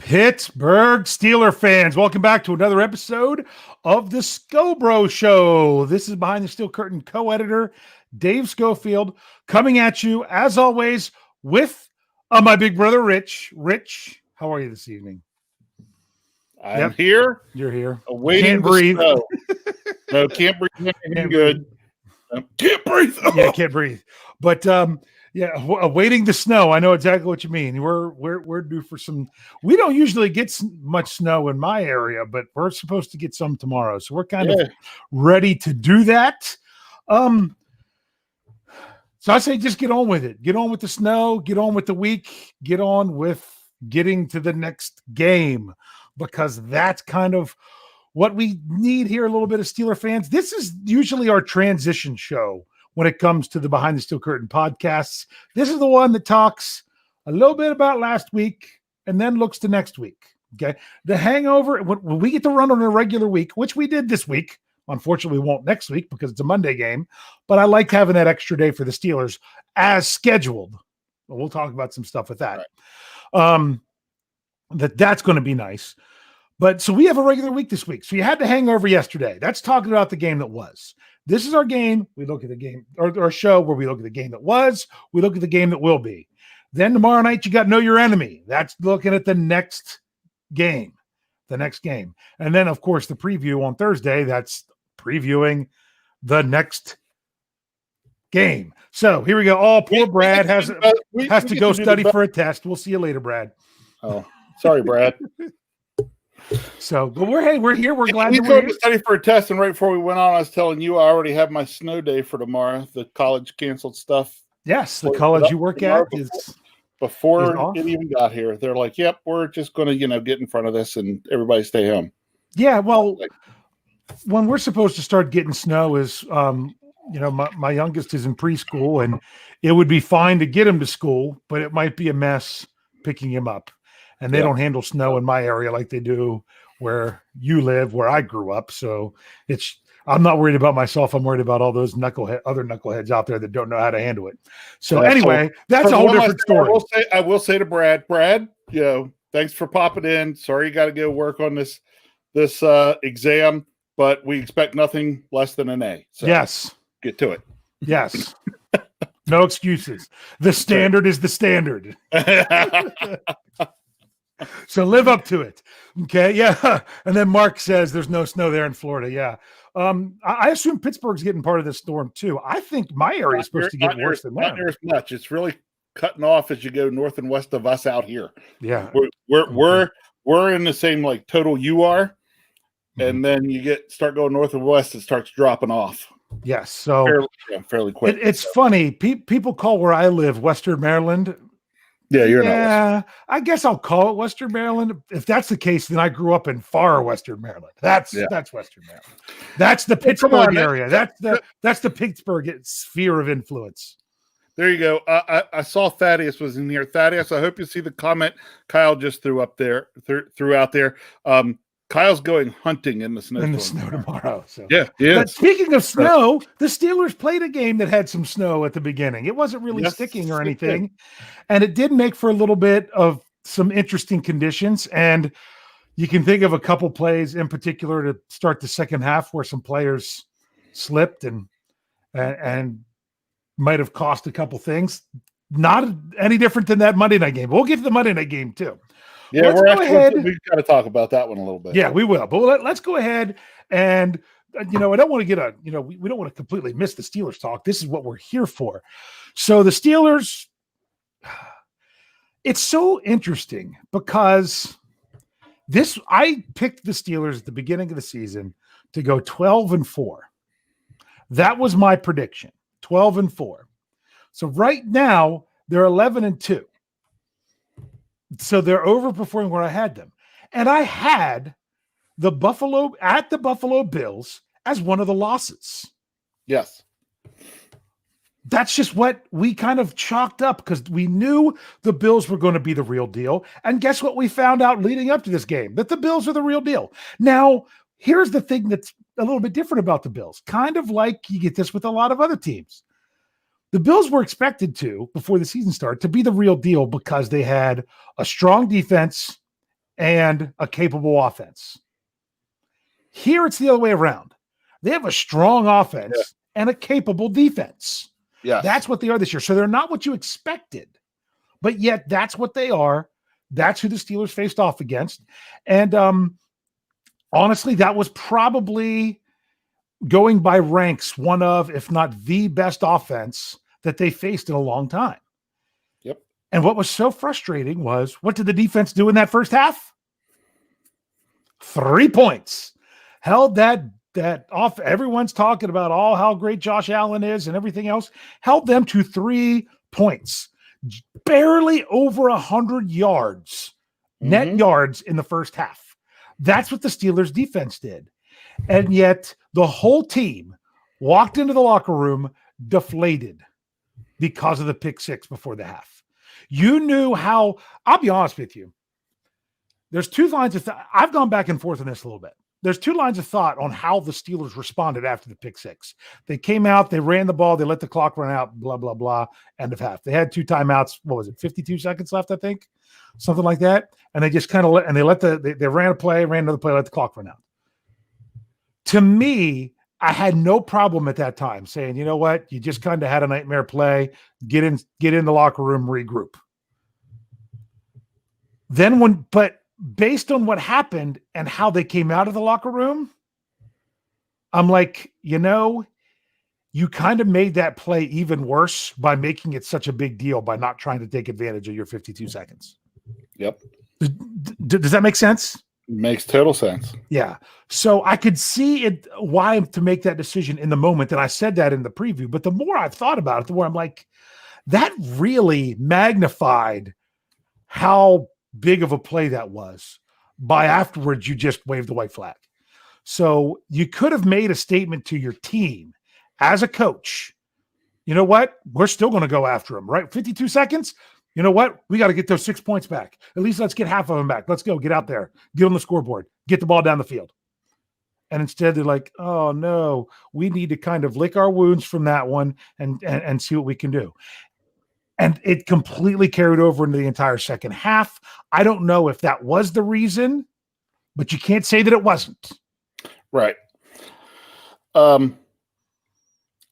Pittsburgh Steelers fans, welcome back to another episode of the Scho Bro Show. This is Behind the Steel Curtain co-editor Dave Schofield coming at you, as always, with my big brother, Rich. Rich, how are you this evening? I'm here. You're here. Awaiting can't breathe. No, can't breathe. Can't good. Can't breathe. Yeah, can't breathe. But awaiting the snow. I know exactly what you mean. We're due for some. We don't usually get much snow in my area, but we're supposed to get some tomorrow, so we're kind of ready to do that. So I say just get on with it. Get on with the snow. Get on with the week. Get on with getting to the next game, because that's kind of what we need here. A little bit of Steeler fans. This is usually our transition show when it comes to the Behind the Steel Curtain podcasts. This is the one that talks a little bit about last week and then looks to next week. Okay. The hangover, when we get to run on a regular week, which we did this week, unfortunately we won't next week because it's a Monday game, but I liked having that extra day for the Steelers as scheduled. But we'll talk about some stuff with that. Right. That's going to be nice. But so we have a regular week this week. So you had the hangover yesterday. That's talking about the game that was. This is our game. We look at the game, or our show where we look at the game that was. We look at the game that will be. Then tomorrow night, you got Know Your Enemy. That's looking at the next game. And then, of course, the preview on Thursday. That's previewing the next game. So here we go. Oh, poor Brad has to go study for a test. We'll see you later, Brad. Oh, sorry, Brad. So, but we're here. We're glad we going to study for a test. And right before we went on, I was telling you I already have my snow day for tomorrow. The college canceled stuff. Yes, the college you work at is before it even got here. They're like, "Yep, we're just going to get in front of this and everybody stay home." Yeah, well, when we're supposed to start getting snow is, my youngest is in preschool, and it would be fine to get him to school, but it might be a mess picking him up. And they don't handle snow in my area like they do where you live, where I grew up. So I'm not worried about myself. I'm worried about all those other knuckleheads out there that don't know how to handle it. So anyway, that's a whole different story. I will say to Brad, thanks for popping in. Sorry you got to go work on this exam, but we expect nothing less than an A. So yes. Get to it. Yes. No excuses. The standard is the standard. So live up to it. Okay. Yeah. And then Mark says there's no snow there in Florida. Yeah. I assume Pittsburgh's getting part of this storm too. I think my area is supposed to get worse than that. Not near as much. It's really cutting off as you go north and west of us out here. Yeah. We're in the same like total you are. And then you start going north and west, it starts dropping off. Yes. So fairly quick. It's funny. People call where I live Western Maryland. Yeah, you're not. Yeah, I guess I'll call it Western Maryland. If that's the case, then I grew up in far Western Maryland. That's Western Maryland. That's the Pittsburgh area. That's the Pittsburgh sphere of influence. There you go. I saw Thaddeus was in here. Thaddeus, I hope you see the comment Kyle just threw out there. Kyle's going hunting in the snow. In the snow tomorrow. So. Yeah. But speaking of snow, the Steelers played a game that had some snow at the beginning. It wasn't really sticking or anything. And it did make for a little bit of some interesting conditions. And you can think of a couple plays in particular to start the second half where some players slipped and might have cost a couple things. Not any different than that Monday night game. We'll get to the Monday night game too. Yeah, we've got to talk about that one a little bit. Yeah, we will. But let's go ahead and, I don't want to get we don't want to completely miss the Steelers talk. This is what we're here for. So the Steelers, it's so interesting because I picked the Steelers at the beginning of the season to go 12-4. That was my prediction, 12-4. So right now they're 11-2. So they're overperforming where I had them. And I had the Buffalo Bills as one of the losses. Yes. That's just what we kind of chalked up because we knew the Bills were going to be the real deal. And guess what we found out leading up to this game? That the Bills are the real deal. Now, here's the thing that's a little bit different about the Bills. Kind of like you get this with a lot of other teams. The Bills were expected to, before the season started, to be the real deal because they had a strong defense and a capable offense. Here it's the other way around. They have a strong offense and a capable defense. Yeah, That's what they are this year. So they're not what you expected, but yet that's what they are. That's who the Steelers faced off against. And honestly, that was probably, going by ranks, one of, if not the best offense that they faced in a long time. Yep. And what was so frustrating was, what did the defense do in that first half? 3 points. Held that off. Everyone's talking about how great Josh Allen is and everything else. Held them to 3 points. Barely over 100 yards, net yards in the first half. That's what the Steelers defense did. And yet the whole team walked into the locker room deflated because of the pick six before the half. You knew how, I'll be honest with you. There's two lines of thought. I've gone back and forth on this a little bit. There's two lines of thought on how the Steelers responded after the pick six. They came out, they ran the ball, they let the clock run out, blah, blah, blah, end of half. They had 2 timeouts. What was it? 52 seconds left, I think, something like that. And they just kind of they ran a play, ran another play, let the clock run out. To me, I had no problem at that time saying, you know what? You just kind of had a nightmare play. Get in the locker room, regroup. But based on what happened and how they came out of the locker room, I'm like, you kind of made that play even worse by making it such a big deal by not trying to take advantage of your 52 seconds. Yep. Does that make sense? Makes total sense. Yeah. So I could see why to make that decision in the moment. And I said that in the preview, but the more I've thought about it, the more I'm like, that really magnified how big of a play that was by afterwards you just waved the white flag. So you could have made a statement to your team as a coach. You know what? We're still going to go after him, right? 52 seconds. You know what? We got to get those 6 points back. At least let's get half of them back. Let's go. Get out there. Get on the scoreboard. Get the ball down the field. And instead they're like, oh no, we need to kind of lick our wounds from that one and see what we can do. And it completely carried over into the entire second half. I don't know if that was the reason, but you can't say that it wasn't. Right.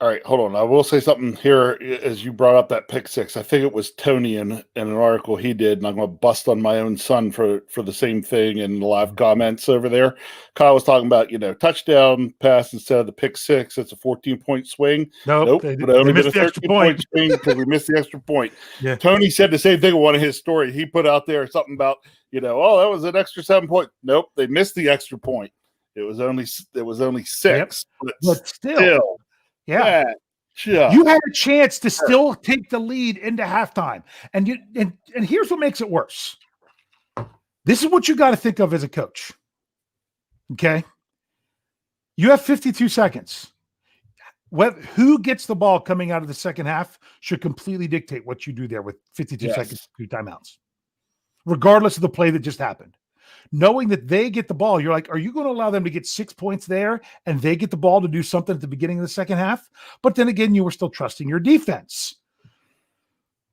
All right, hold on. I will say something here as you brought up that pick six. I think it was Tony in an article he did, and I'm going to bust on my own son for the same thing in the live comments over there. Kyle was talking about, touchdown pass instead of the pick six. It's a 14-point swing. Nope. But it only been a 13-point swing because we missed the extra point. Yeah. Tony said the same thing in one of his stories. He put out there something about, that was an extra 7 point. Nope, they missed the extra point. It was only 6, yep. But still. Yeah. Sure. You had a chance to still take the lead into halftime. And here's what makes it worse. This is what you got to think of as a coach. Okay? You have 52 seconds. Who gets the ball coming out of the second half should completely dictate what you do there with 52 seconds, 2 timeouts, regardless of the play that just happened. Knowing that they get the ball, you're like, are you going to allow them to get 6 points there and they get the ball to do something at the beginning of the second half? But then again, you were still trusting your defense.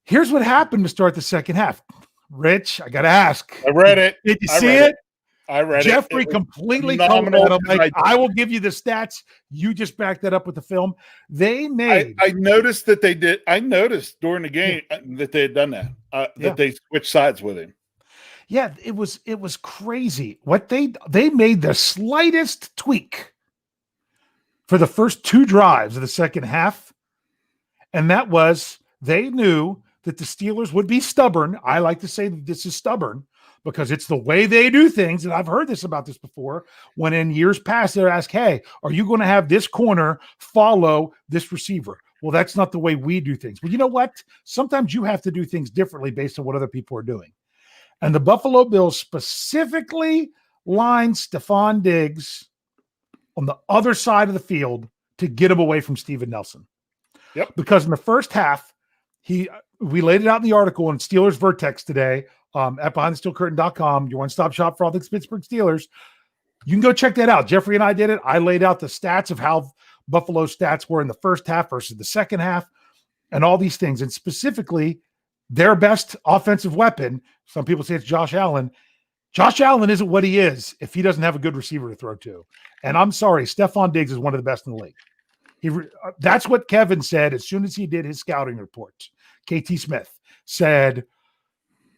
Here's what happened to start the second half. Rich, I got to ask. I read it. Did you see it? I read Jeffrey it. Completely covered it. I'm like, I will give you the stats. You just back that up with the film. They made. I noticed that they did. I noticed during the game that they had done that, that they switched sides with him. Yeah, it was crazy. What they made the slightest tweak for the first 2 drives of the second half, and that was they knew that the Steelers would be stubborn. I like to say that this is stubborn because it's the way they do things, and I've heard about this before. When in years past they're asked, "Hey, are you going to have this corner follow this receiver?" Well, that's not the way we do things. But you know what? Sometimes you have to do things differently based on what other people are doing. And the Buffalo Bills specifically lined Stephon Diggs on the other side of the field to get him away from Steven Nelson. Yep. Because in the first half, we laid it out in the article on Steelers Vertex today at behindthesteelcurtain.com, your one-stop shop for all things Pittsburgh Steelers. You can go check that out. Jeffrey and I did it. I laid out the stats of how Buffalo's stats were in the first half versus the second half and all these things. And specifically, their best offensive weapon, some people say it's Josh Allen, Josh Allen isn't what he is if he doesn't have a good receiver to throw to. And I'm sorry, Stephon Diggs is one of the best in the league. That's what Kevin said as soon as he did his scouting report. KT Smith said,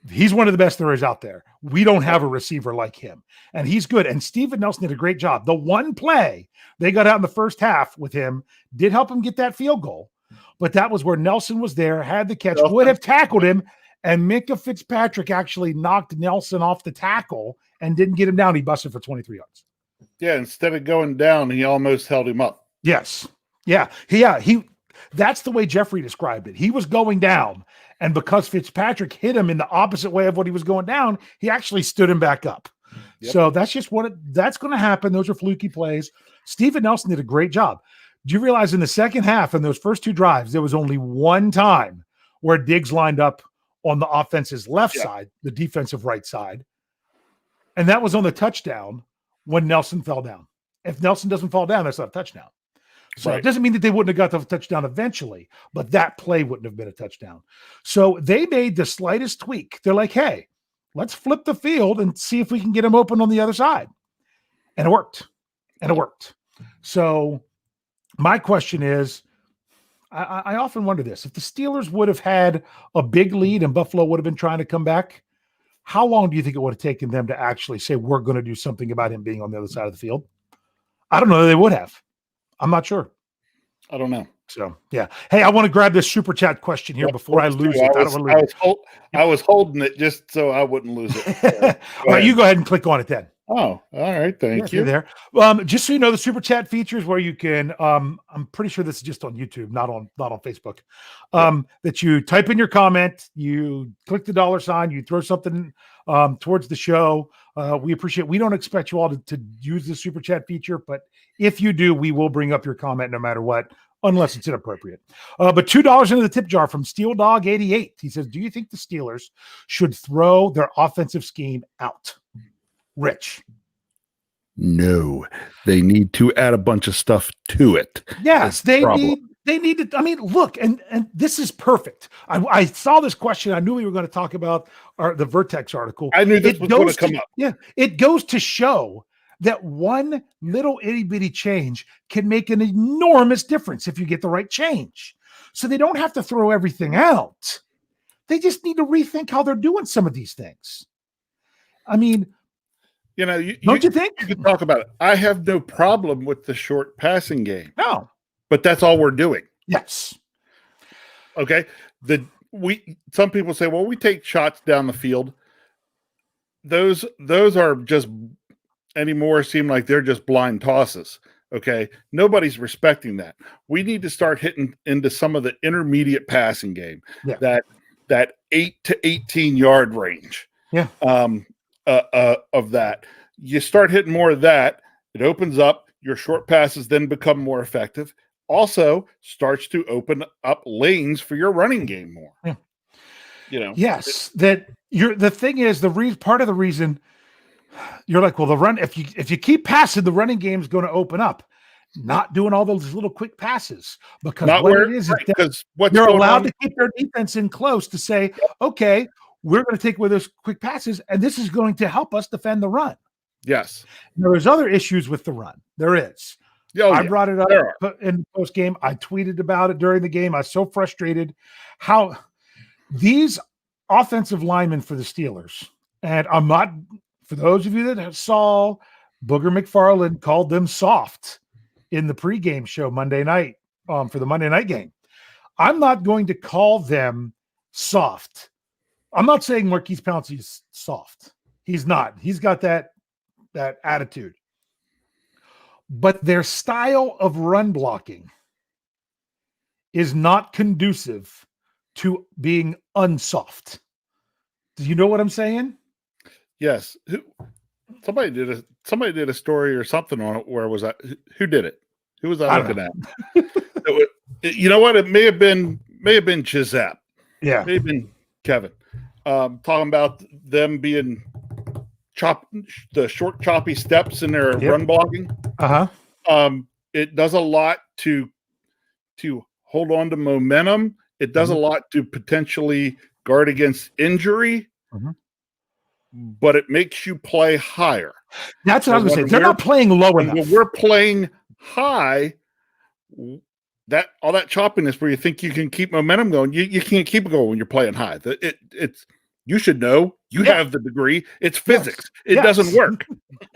he's one of the best there is out there. We don't have a receiver like him. And he's good. And Steven Nelson did a great job. The one play they got out in the first half with him did help him get that field goal. But that was where Nelson was there, had the catch, would have tackled him. And Minkah Fitzpatrick actually knocked Nelson off the tackle and didn't get him down. He busted for 23 yards. Yeah, instead of going down, he almost held him up. Yes. Yeah. He that's the way Jeffrey described it. He was going down, and because Fitzpatrick hit him in the opposite way of what he was going down, he actually stood him back up. Yep. So that's just that's going to happen. Those are fluky plays. Steven Nelson did a great job. Do you realize in the second half, in those first 2 drives, there was only one time where Diggs lined up on the offense's left side, the defensive right side, and that was on the touchdown when Nelson fell down. If Nelson doesn't fall down, that's not a touchdown. So It doesn't mean that they wouldn't have got the touchdown eventually, but that play wouldn't have been a touchdown. So they made the slightest tweak. They're like, hey, let's flip the field and see if we can get him open on the other side. And it worked. So my question is, I often wonder this. If the Steelers would have had a big lead and Buffalo would have been trying to come back, how long do you think it would have taken them to actually say, we're going to do something about him being on the other side of the field? I don't know that they would have. I'm not sure. I don't know. So, yeah. Hey, I want to grab this super chat question here before I lose it. I was holding it just so I wouldn't lose it. All right, you go ahead and click on it then. Oh, all right. Thank you. There. Just so you know, the super chat features where you can, I'm pretty sure this is just on YouTube, not on Facebook, that you type in your comment, you click the $sign, you throw something towards the show. We appreciate, we don't expect you all to use the super chat feature, but if you do, we will bring up your comment no matter what, unless it's inappropriate. But $2 into the tip jar from Steel Dog 88. He says, do you think the Steelers should throw their offensive scheme out? Rich. No, they need to add a bunch of stuff to it. Yes, they need to. I mean, look, and this is perfect. I saw this question. I knew we were going to talk about the Vertex article. I knew this was going to come up. Yeah, it goes to show that one little itty bitty change can make an enormous difference if you get the right change. So they don't have to throw everything out. They just need to rethink how they're doing some of these things. I mean, don't you think? You can talk about it. I have no problem with the short passing game. No. But that's all we're doing. Yes. Okay. Some people say, well, we take shots down the field. Those are just anymore seem like they're just blind tosses. Okay. Nobody's respecting that. We need to start hitting into some of the intermediate passing game. Yeah. That 8 to 18 yard range. Yeah. Of that. You start hitting more of that, it opens up, your short passes then become more effective. Also starts to open up lanes for your running game more. Yeah. Yes, that the thing is part of the reason you're like, well, the run, if you keep passing, the running game is going to open up. Not doing all those little quick passes because they're allowed to keep their defense in close to say, okay, we're going to take away those quick passes, and this is going to help us defend the run. Yes. There's other issues with the run. There is. I brought it up in the post game. I tweeted about it during the game. I was so frustrated how these offensive linemen for the Steelers, and I'm not, for those of you that saw, Booger McFarland called them soft in the pregame show Monday night for the Monday night game. I'm not going to call them soft. I'm not saying Marquise Pouncey is soft. He's not. He's got that attitude. But their style of run blocking is not conducive to being unsoft. Do you know what I'm saying? Yes. Somebody did a story or something on it. Where was that? Who did it? Who was I looking at? You know what? It may have been Gisette. Yeah. May have been Kevin. Talking about them being the short choppy steps in their run blocking. It does a lot to hold on to momentum. It does a lot to potentially guard against injury. but it makes you play higher. That's what I was going to say. They're not playing low enough. When we're playing high, that all that choppiness where you think you can keep momentum going, you can't keep it going when you're playing high. It's you should know. You have the degree. It's physics. It doesn't work.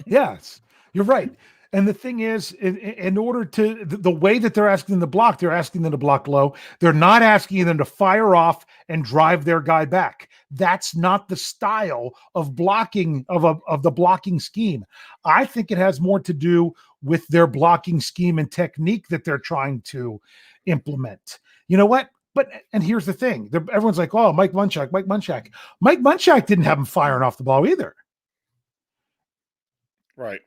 Yes, you're right. And the thing is, in order to the way that they're asking them to block, they're asking them to block low. They're not asking them to fire off and drive their guy back. That's not the style of blocking of the blocking scheme. I think it has more to do with their blocking scheme and technique that they're trying to implement. You know what? And here's the thing. Everyone's like, oh, Mike Munchak. Mike Munchak didn't have him firing off the ball either. Right.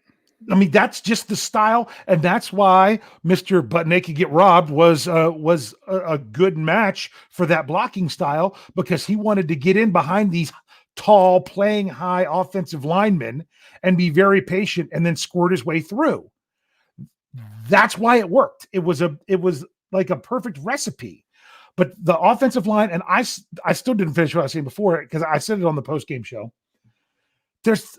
I mean, that's just the style, and that's why Mr. Butt Naked Get Robbed was a good match for that blocking style, because he wanted to get in behind these tall, playing high offensive linemen and be very patient and then squirt his way through. That's why it worked. It was like a perfect recipe. But the offensive line, and I still didn't finish what I was saying before, because I said it on the post-game show.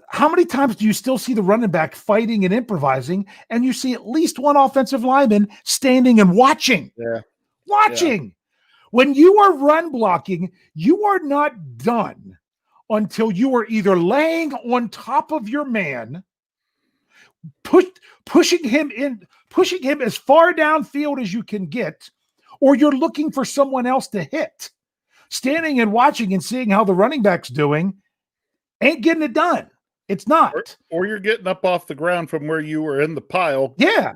How many times do you still see the running back fighting and improvising, and you see at least one offensive lineman standing and watching? Watching. Yeah. When you are run blocking, you are not done until you are either laying on top of your man, pushing him as far downfield as you can get, or you're looking for someone else to hit. Standing and watching and seeing how the running back's doing ain't getting it done. It's not. Or you're getting up off the ground from where you were in the pile. Yeah.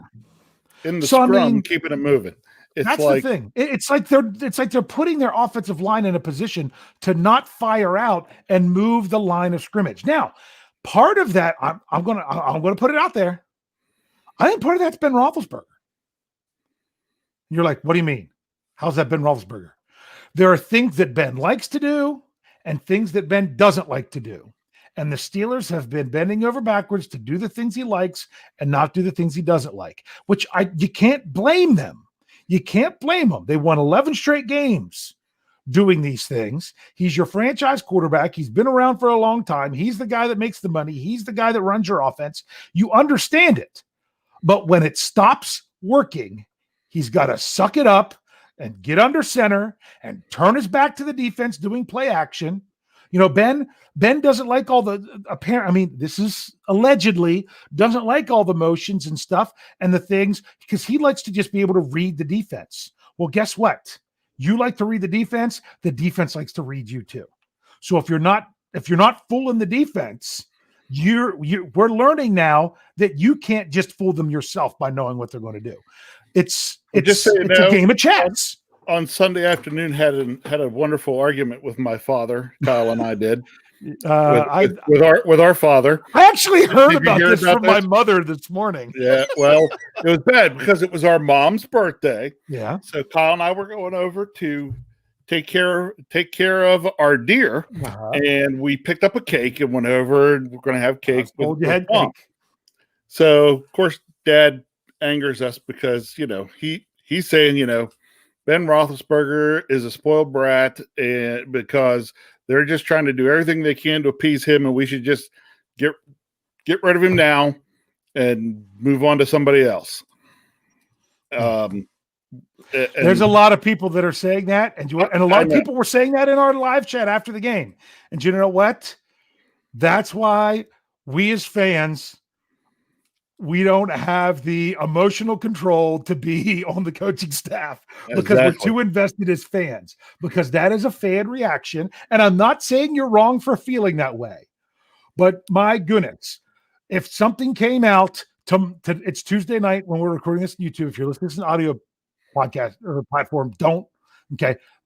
In the scrum, keeping it moving. That's the thing. It's like they're putting their offensive line in a position to not fire out and move the line of scrimmage. Now, part of that, I'm gonna put it out there. I think part of that's Ben Roethlisberger. You're like, what do you mean? How's that Ben Roethlisberger? There are things that Ben likes to do and things that Ben doesn't like to do. And the Steelers have been bending over backwards to do the things he likes and not do the things he doesn't like, which you can't blame them. You can't blame them. They won 11 straight games doing these things. He's your franchise quarterback. He's been around for a long time. He's the guy that makes the money. He's the guy that runs your offense. You understand it. But when it stops working, he's got to suck it up and get under center and turn his back to the defense doing play action. You know, Ben doesn't like all the apparent. I mean, this is allegedly doesn't like all the motions and stuff and the things, because he likes to just be able to read the defense. Well, guess what? You like to read the defense likes to read you too. So if you're not fooling the defense, we're learning now that you can't just fool them yourself by knowing what they're going to do. It's a game of chess. On Sunday afternoon, had a wonderful argument with my father. Kyle and I did with our father. I actually heard about this from my mother this morning. Yeah, well, it was bad because it was our mom's birthday. Yeah, so Kyle and I were going over to take care of our deer, and we picked up a cake and went over, and we're going to have cake. You had cake. So of course, Dad angers us because he's saying Ben Roethlisberger is a spoiled brat, and because they're just trying to do everything they can to appease him, and we should just get rid of him now and move on to somebody else. There's a lot of people that are saying that, and a lot of people were saying that in our live chat after the game. And you know what? That's why we as fans, we don't have the emotional control to be on the coaching staff because we're too invested as fans, because that is a fan reaction. And I'm not saying you're wrong for feeling that way, but my goodness, if something came out it's Tuesday night when we're recording this on YouTube. If you're listening to an audio podcast or platform,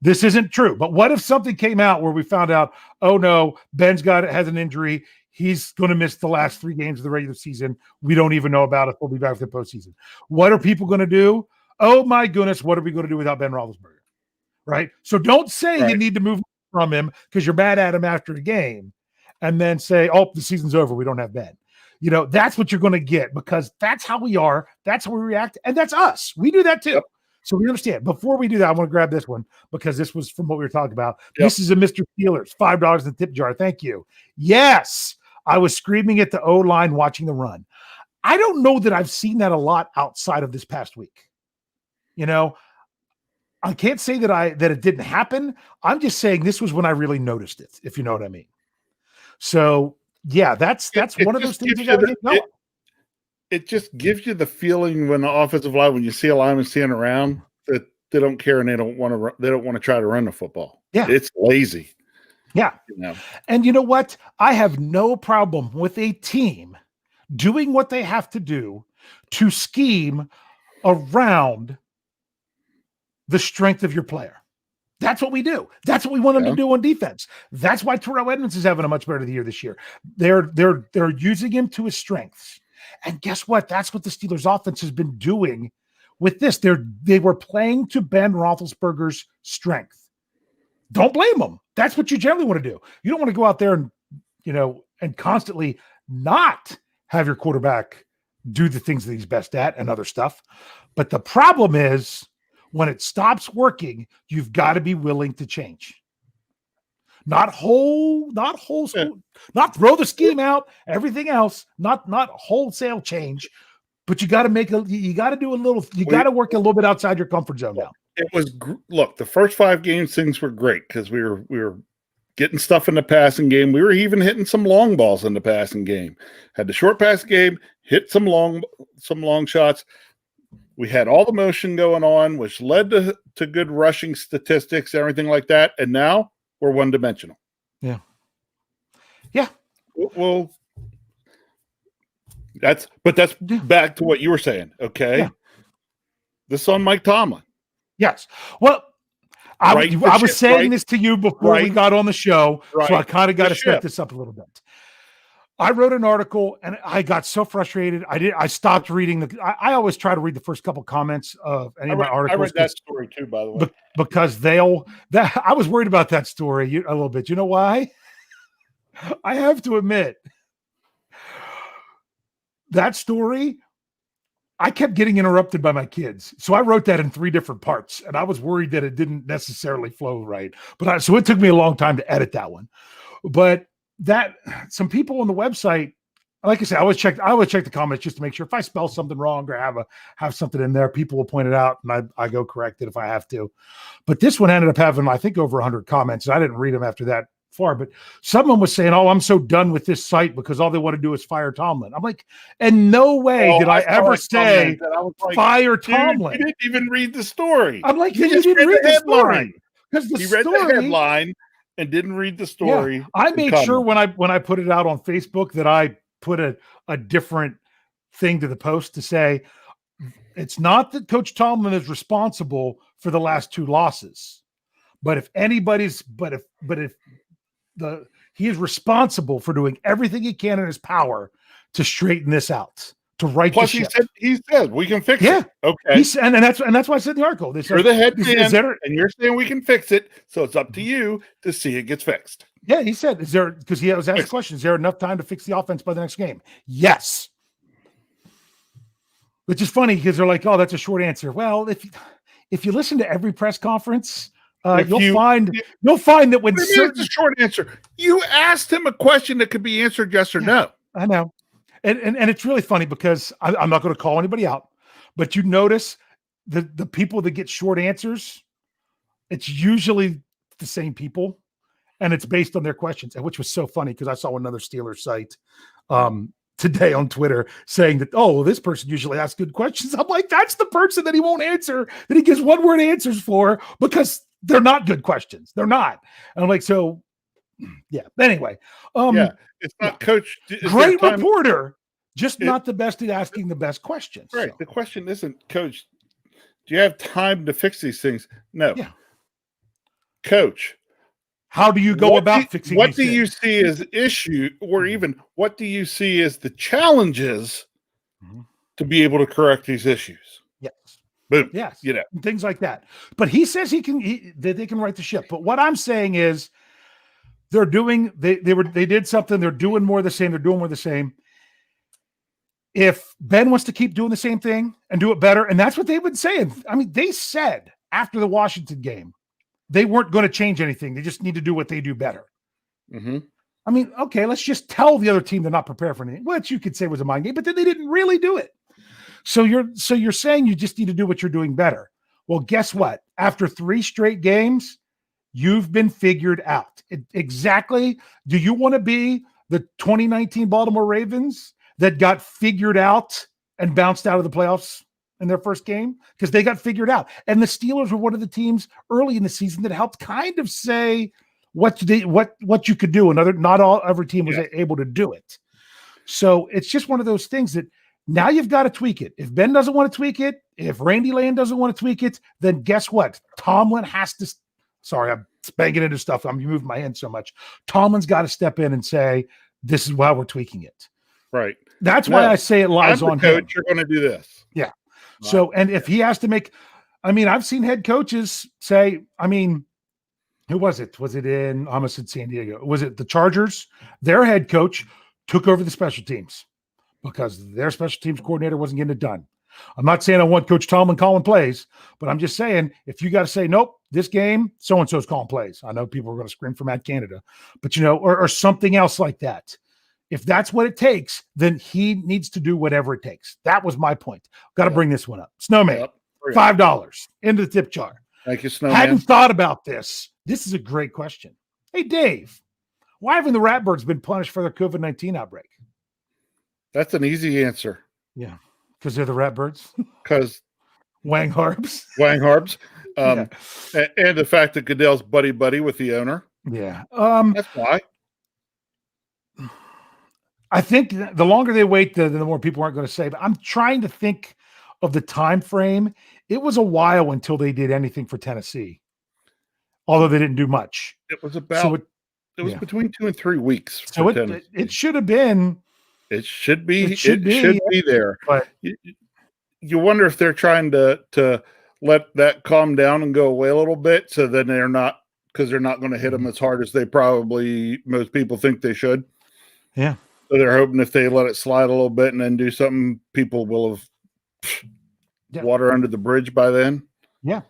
this isn't true. But what if something came out where we found out, oh no, Ben's has an injury. He's going to miss the last 3 games of the regular season. We don't even know about it. We'll be back for the postseason. What are people going to do? Oh my goodness, what are we going to do without Ben Roethlisberger? Right? So don't say you need to move from him because you're mad at him after the game, and then say, oh, the season's over. We don't have Ben. That's what you're going to get, because that's how we are. That's how we react. And that's us. We do that too. Yep. So we understand. Before we do that, I want to grab this one because this was from what we were talking about. Yep. This is a Mr. Steelers, $5 in the tip jar. Thank you. Yes, I was screaming at the O-line watching the run. I don't know that I've seen that a lot outside of this past week. You know, I can't say that it didn't happen. I'm just saying this was when I really noticed it, if you know what I mean. So yeah, that's one of those things you got to get going. It just gives you the feeling when the offensive line, when you see a lineman standing around, that they don't care and they don't want to try to run the football. Yeah, it's lazy. Yeah, and you know what? I have no problem with a team doing what they have to do to scheme around the strength of your player. That's what we do. That's what we want them to do on defense. That's why Terrell Edmonds is having a much better year this year. They're using him to his strengths. And guess what? That's what the Steelers offense has been doing with this. They were playing to Ben Roethlisberger's strength. Don't blame them. That's what you generally want to do. You don't want to go out there and, and constantly not have your quarterback do the things that he's best at and other stuff. But the problem is when it stops working, you've got to be willing to change. Not throw the scheme out, everything else, not wholesale change, but you got to work a little bit outside your comfort zone now. It was look, the first 5 games things were great because we were getting stuff in the passing game. We were even hitting some long balls in the passing game. Had the short pass game, hit some long shots. We had all the motion going on, which led to good rushing statistics, everything like that. And now we're one-dimensional. Yeah. Well, that's back to what you were saying. Okay. Yeah. This is on Mike Tomlin. Yes. Well, I was saying this to you before we got on the show, so I kind of got to set this up a little bit. I wrote an article and I got so frustrated. I stopped reading I always try to read the first couple comments of any of my articles. I read that story too, by the way. Because I was worried about that story a little bit. You know why? I have to admit that story, I kept getting interrupted by my kids. So I wrote that in 3 different parts and I was worried that it didn't necessarily flow right. So it took me a long time to edit that one. But that some people on the website, like I said, I always check the comments just to make sure if I spell something wrong or have something in there, people will point it out and I go correct it if I have to. But this one ended up having, I think, over 100 comments. And I didn't read them after that far, but someone was saying, "Oh, I'm so done with this site because all they want to do is fire Tomlin." I'm like, in no way did I ever say fire Tomlin. You didn't even read the story. I'm like, you didn't read the headline. Because he read the headline and didn't read the story. Yeah, I made sure when I put it out on Facebook that I put a different thing to the post to say it's not that Coach Tomlin is responsible for the last 2 losses, but if he is responsible for doing everything he can in his power to straighten this out, to right the ship. He said we can fix it. Okay. And that's why I said in the article. You're the head man, and you're saying we can fix it, so it's up to you to see it gets fixed. Yeah, he said, because he was asked the question, is there enough time to fix the offense by the next game? Yes. Which is funny because they're like, oh, that's a short answer. Well, if you listen to every press conference, you'll find that when it's a short answer. You asked him a question that could be answered yes or no. I know. And it's really funny because I'm not going to call anybody out, but you notice the people that get short answers, it's usually the same people, and it's based on their questions, and which was so funny because I saw another Steelers site today on Twitter saying that, oh, this person usually asks good questions. I'm like, that's the person that he won't answer, that he gives one-word answers for because they're not good questions. They're not. And I'm like, so yeah. Anyway, it's not Coach. Great reporter, just not the best at asking the best questions. Right. So. The question isn't, Coach, do you have time to fix these things? No. Yeah. Coach, how do you go about fixing what do you see as issue, or even what do you see as the challenges to be able to correct these issues? Yes. Boom. Yes. Things like that. But he says that they can right the ship. But what I'm saying is they did something, they're doing more of the same, they're doing more of the same. if Ben wants to keep doing the same thing and do it better, and that's what they've been saying. I mean, they said after the Washington game, they weren't going to change anything. They just need to do what they do better. Mm-hmm. I mean, okay, let's just tell the other team they're not prepared for anything, which you could say was a mind game, but then they didn't really do it. So you're saying you just need to do what you're doing better. Well, guess what? After 3 straight games, you've been figured out. Exactly. Do you want to be the 2019 Baltimore Ravens that got figured out and bounced out of the playoffs in their first game? Because they got figured out. And the Steelers were one of the teams early in the season that helped kind of say what you could do. Every team was able to do it. So it's just one of those things that now you've got to tweak it. If Ben doesn't want to tweak it, if Randy Land doesn't want to tweak it, then guess what? Tomlin has to. Sorry, I'm banging into stuff. I'm moving my hand so much. Tomlin's got to step in and say, "This is why we're tweaking it." Right. That's why I say it lies on him. You're going to do this. Yeah. So, and if he has to make, I mean, I've seen head coaches say, I mean, who was it? Was it in, I almost said San Diego. Was it the Chargers? Their head coach took over the special teams because their special teams coordinator wasn't getting it done. I'm not saying I want Coach Tomlin calling plays, but I'm just saying if you got to say, nope, this game, so-and-so's calling plays. I know people are going to scream for Matt Canada, but or something else like that. If that's what it takes, then he needs to do whatever it takes. That was my point. Got to bring this one up. Snowman, $5 into the tip jar. Thank you, Snowman. Hadn't thought about this. This is a great question. Hey, Dave, why haven't the Ratbirds been punished for their COVID-19 outbreak? That's an easy answer. Yeah, because they're the Ratbirds. Because Wang Harbs. And the fact that Goodell's buddy with the owner. Yeah. That's why. I think the longer they wait, the more people aren't going to say. But I'm trying to think of the time frame. It was a while until they did anything for Tennessee, although they didn't do much. It was about. It was between 2 and 3 weeks. So it should have been. It should be. It should be there. But you wonder if they're trying to let that calm down and go away a little bit, so then they're not going to hit them as hard as most people think they should. Yeah. So they're hoping if they let it slide a little bit and then do something, people will have water under the bridge by then. Yeah.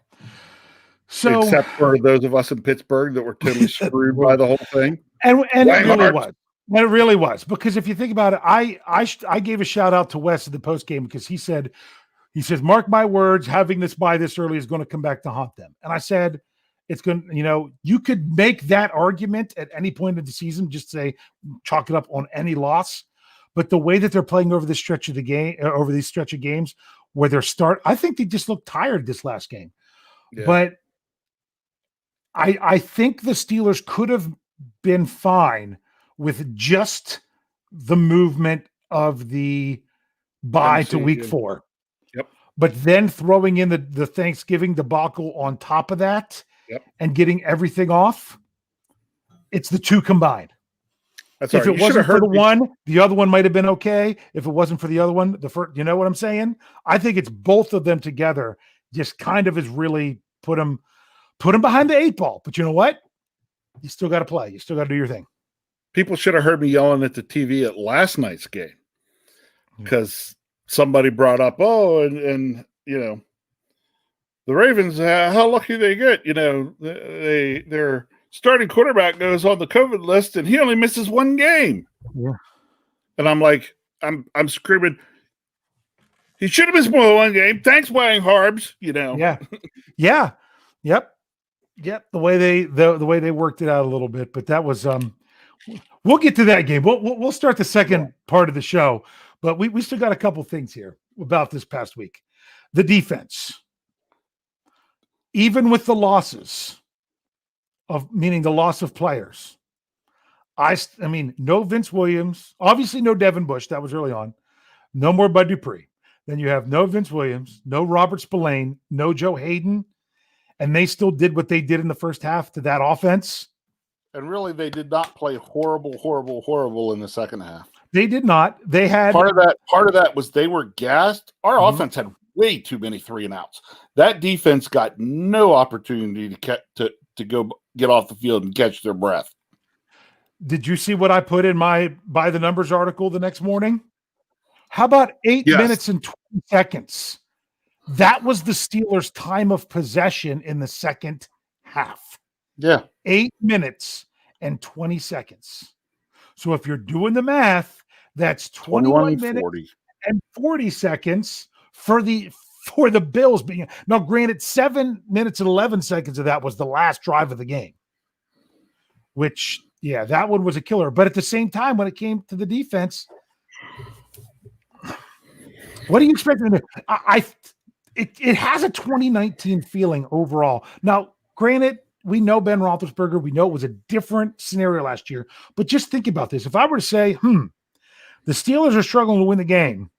So except for those of us in Pittsburgh that were totally screwed by the whole thing. And it really was. And it really was. Because if you think about it, I gave a shout out to Wes at the post game because he says, mark my words, having this by this early is going to come back to haunt them. And I said, it's going to, you could make that argument at any point of the season, just say, chalk it up on any loss. But the way that they're playing over this stretch of the game, over these stretch of games where I think they just looked tired this last game. Yeah. But I think the Steelers could have been fine with just the movement of the bye to week 4. Yep. But then throwing in the Thanksgiving debacle on top of that. Yep. And getting everything off, it's the two combined. That's if it wasn't for the one, the other one might have been okay. If it wasn't for the other one, the first, you know what I'm saying? I think it's both of them together just kind of has really put them behind the 8 ball. But you know what? You still got to play. You still got to do your thing. People should have heard me yelling at the TV at last night's game because somebody brought up, and the Ravens, how lucky they get. Their starting quarterback goes on the COVID list, and he only misses 1 game. Yeah. And I'm like, I'm screaming, he should have missed more than 1 game. Thanks, Wang Harbs. Yeah. Yeah. Yep. The way they worked it out a little bit, but that was we'll get to that game. We'll start the second part of the show, but we still got a couple things here about this past week. The defense. Even with the losses meaning the loss of players, I mean, no Vince Williams, obviously no Devin Bush. That was early on. No more Bud Dupree. Then you have no Vince Williams, no Robert Spillane, no Joe Hayden, and they still did what they did in the first half to that offense. And really, they did not play horrible in the second half. They did not. They had part of that was they were gassed. Our offense had way too many 3 and outs. That defense got no opportunity to go get off the field and catch their breath. Did you see what I put in my by the numbers article the next morning? How about 8 Yes. minutes and 20 seconds? That was the Steelers' time of possession in the second half. Yeah. 8 minutes and 20 seconds. So if you're doing the math, that's 21 minutes 40. and 40 seconds for the Bills being. Now, granted, 7 minutes and 11 seconds of that was the last drive of the game, which, yeah, that one was a killer. But at the same time, when it came to the defense, what do you expect them to do? It has a 2019 feeling overall. Now, granted, we know Ben Roethlisberger. We know it was a different scenario last year. But just think about this. If I were to say, the Steelers are struggling to win the game,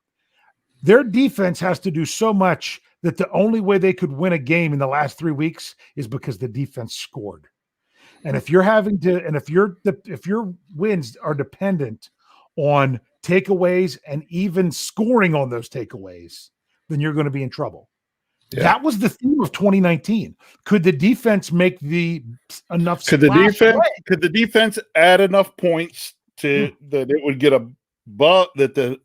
their defense has to do so much that the only way they could win a game in the last 3 weeks is because the defense scored. And if you're having to, and if your wins are dependent on takeaways and even scoring on those takeaways, then you're going to be in trouble. Yeah. That was the theme of 2019. Could the defense make enough? Could the defense add enough points to that it would get above, that the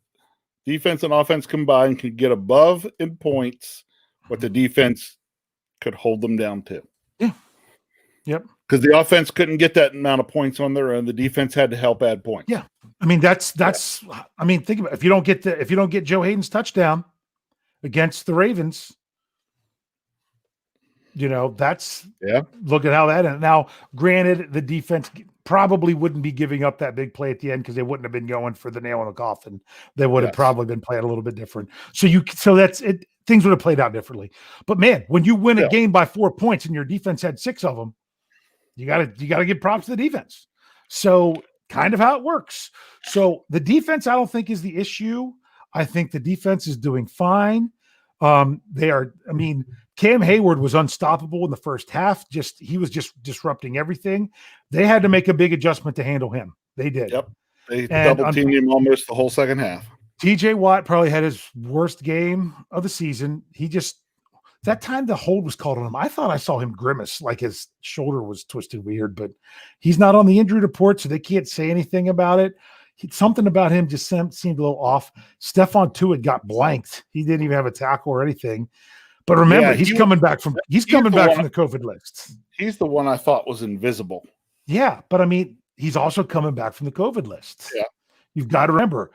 defense and offense combined could get above in points what the defense could hold them down to? Yeah. Yep. Because the offense couldn't get that amount of points on their own. The defense had to help add points. Yeah. I mean, think about it. If you don't get Joe Hayden's touchdown against the Ravens, look at how that ended. Now, granted, the defense probably wouldn't be giving up that big play at the end because they wouldn't have been going for the nail in the coffin. They would have probably been playing a little bit different. So that's it. Things would have played out differently. But man, when you win a game by 4 points and your defense had 6 of them, you gotta give props to the defense. So kind of how it works. So the defense, I don't think, is the issue. I think the defense is doing fine. Cam Hayward was unstoppable in the first half. He was just disrupting everything. They had to make a big adjustment to handle him. They did. Yep. They double teamed him almost the whole second half. TJ Watt probably had his worst game of the season. That time the hold was called on him. I thought I saw him grimace, like his shoulder was twisted weird, but he's not on the injury report, so they can't say anything about it. Something about him just seemed a little off. Stephon Tuitt got blanked. He didn't even have a tackle or anything. But remember, he's coming back from the COVID list. He's the one I thought was invisible. Yeah, but he's also coming back from the COVID list. Yeah. You've got to remember,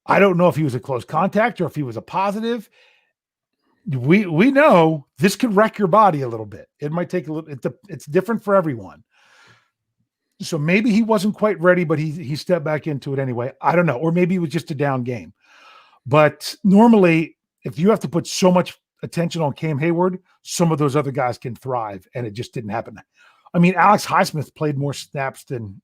I don't know if he was a close contact or if he was a positive. We know this could wreck your body a little bit. It might take a little. It's different for everyone. So maybe he wasn't quite ready, but he stepped back into it anyway. I don't know, or maybe it was just a down game. But normally, if you have to put so much attention on Cam Hayward, some of those other guys can thrive, and it just didn't happen. Alex Highsmith played more snaps than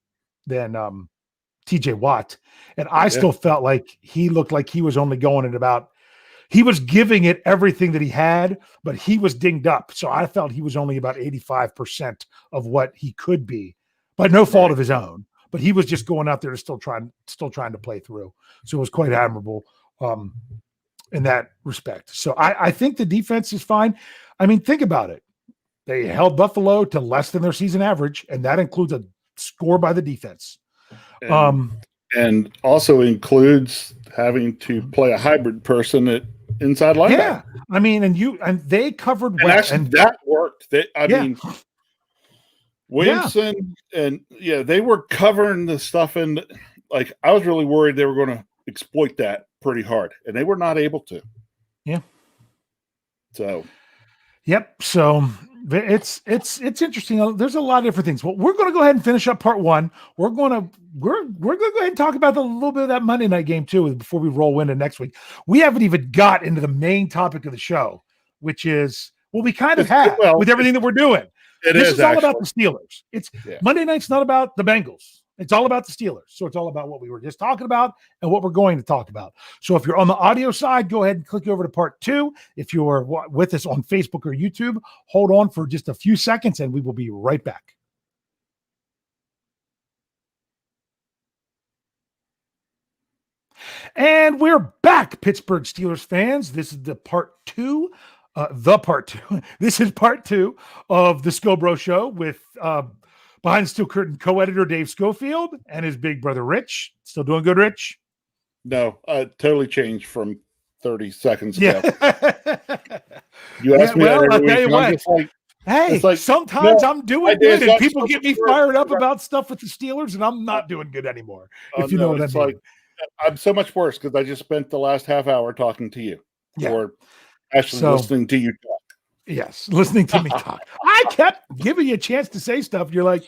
TJ Watt, and I still felt like he looked like he was only going at about. He was giving it everything that he had, but he was dinged up. So I felt he was only about 85% of what he could be, by no fault of his own. But he was just going out there to still trying to play through. So it was quite admirable in that respect. So I think the defense is fine. Think about it. They held Buffalo to less than their season average, and that includes a score by the defense. And also includes having to play a hybrid person at inside linebacker. Yeah, and they covered well. And that worked. Williamson and they were covering the stuff, and I was really worried they were going to exploit that pretty hard, and they were not able to. Yeah. So. Yep. So it's interesting. There's a lot of different things. Well, we're going to go ahead and finish up part 1. We're going to go ahead and talk about a little bit of that Monday night game too before we roll into next week. We haven't even got into the main topic of the show, which is what we kind of have with everything that we're doing. This is all about the Steelers. Monday night's not about the Bengals. It's all about the Steelers. So it's all about what we were just talking about and what we're going to talk about. So if you're on the audio side, go ahead and click over to part 2. If you're with us on Facebook or YouTube, hold on for just a few seconds and we will be right back. And we're back, Pittsburgh Steelers fans. This is the part 2. This is part 2 of the Scho Bro Show with Behind the Steel Curtain co-editor Dave Schofield and his big brother Rich. Still doing good, Rich? No, totally changed from 30 seconds Yeah. ago. You ask me that Well, every I'll week, tell you and I'm what. just like, Hey, it's like, sometimes no, I'm I doing did. good, and That's people so get much me worse. fired up about stuff with the Steelers, and I'm not doing good anymore. If you know No, what I it's mean. like I'm so much worse because I just spent the last half hour talking to you, Yeah. or actually So, listening to you talk. yes, listening to me talk. I kept giving you a chance to say stuff. You're like,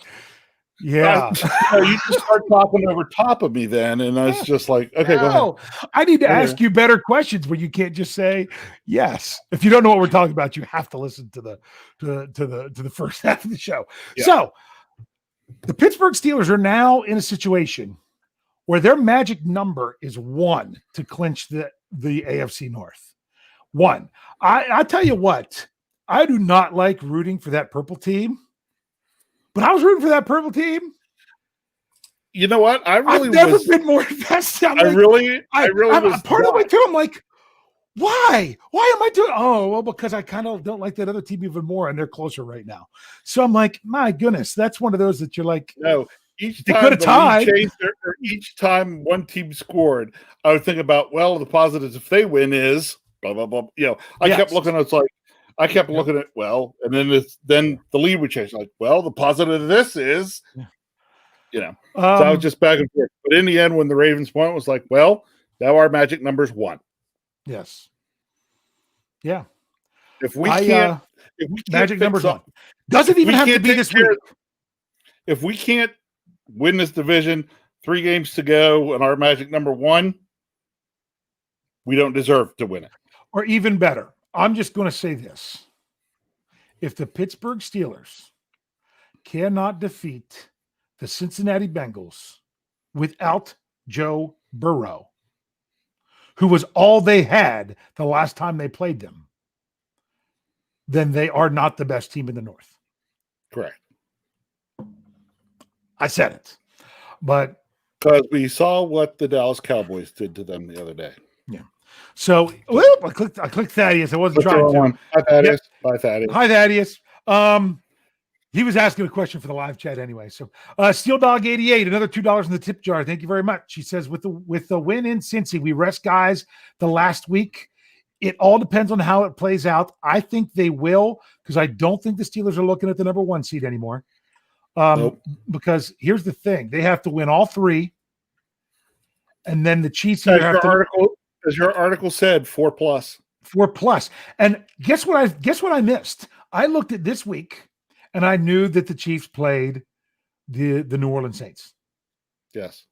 yeah. You just start talking over top of me then, and I was just like, okay, go ahead. No, I need to Okay. ask you better questions where you can't just say yes. If you don't know what we're talking about, you have to listen to the first half of the show. Yeah. So the Pittsburgh Steelers are now in a situation where their magic number is 1 to clinch the AFC North. 1. I tell you what, I do not like rooting for that purple team, but I was rooting for that purple team. You know what? I've never been more invested. I really was. Part of the way too. I'm like, why? Why am I doing? Oh, well, because I kind of don't like that other team even more, and they're closer right now. So I'm like, my goodness, that's one of those that you're like, no. Each they time could have the tied. lead changed, or each time one team scored, I would think about, well, the positives if they win is blah blah blah. I kept looking. It's like I kept looking at and then the lead would change. Like, well, the positive of this is, so I was just back and forth. But in the end, when the Ravens won, it was like, well, now our magic number's 1. Yes. Yeah. If we can't magic number's 1. Doesn't even have to be this week. If we can't win this division, 3 games to go, and our magic number 1, we don't deserve to win it. Or even better, I'm just going to say this. If the Pittsburgh Steelers cannot defeat the Cincinnati Bengals without Joe Burrow, who was all they had the last time they played them, then they are not the best team in the North. Correct. I said it. But because we saw what the Dallas Cowboys did to them the other day. Yeah. So I clicked Thaddeus. I wasn't trying to. Hi, Thaddeus. Yep. Hi, Thaddeus. Hi, Thaddeus. He was asking a question for the live chat anyway. So Steel Dog 88, another $2 in the tip jar. Thank you very much. He says, with the win in Cincy, we rest guys the last week. It all depends on how it plays out. I think they will, because I don't think the Steelers are looking at the number 1 seed anymore. Nope. Because here's the thing. They have to win all 3. And then the Chiefs either have to as your article said, 4+. 4+. And guess what I missed? I looked at this week and I knew that the Chiefs played the New Orleans Saints. Yes.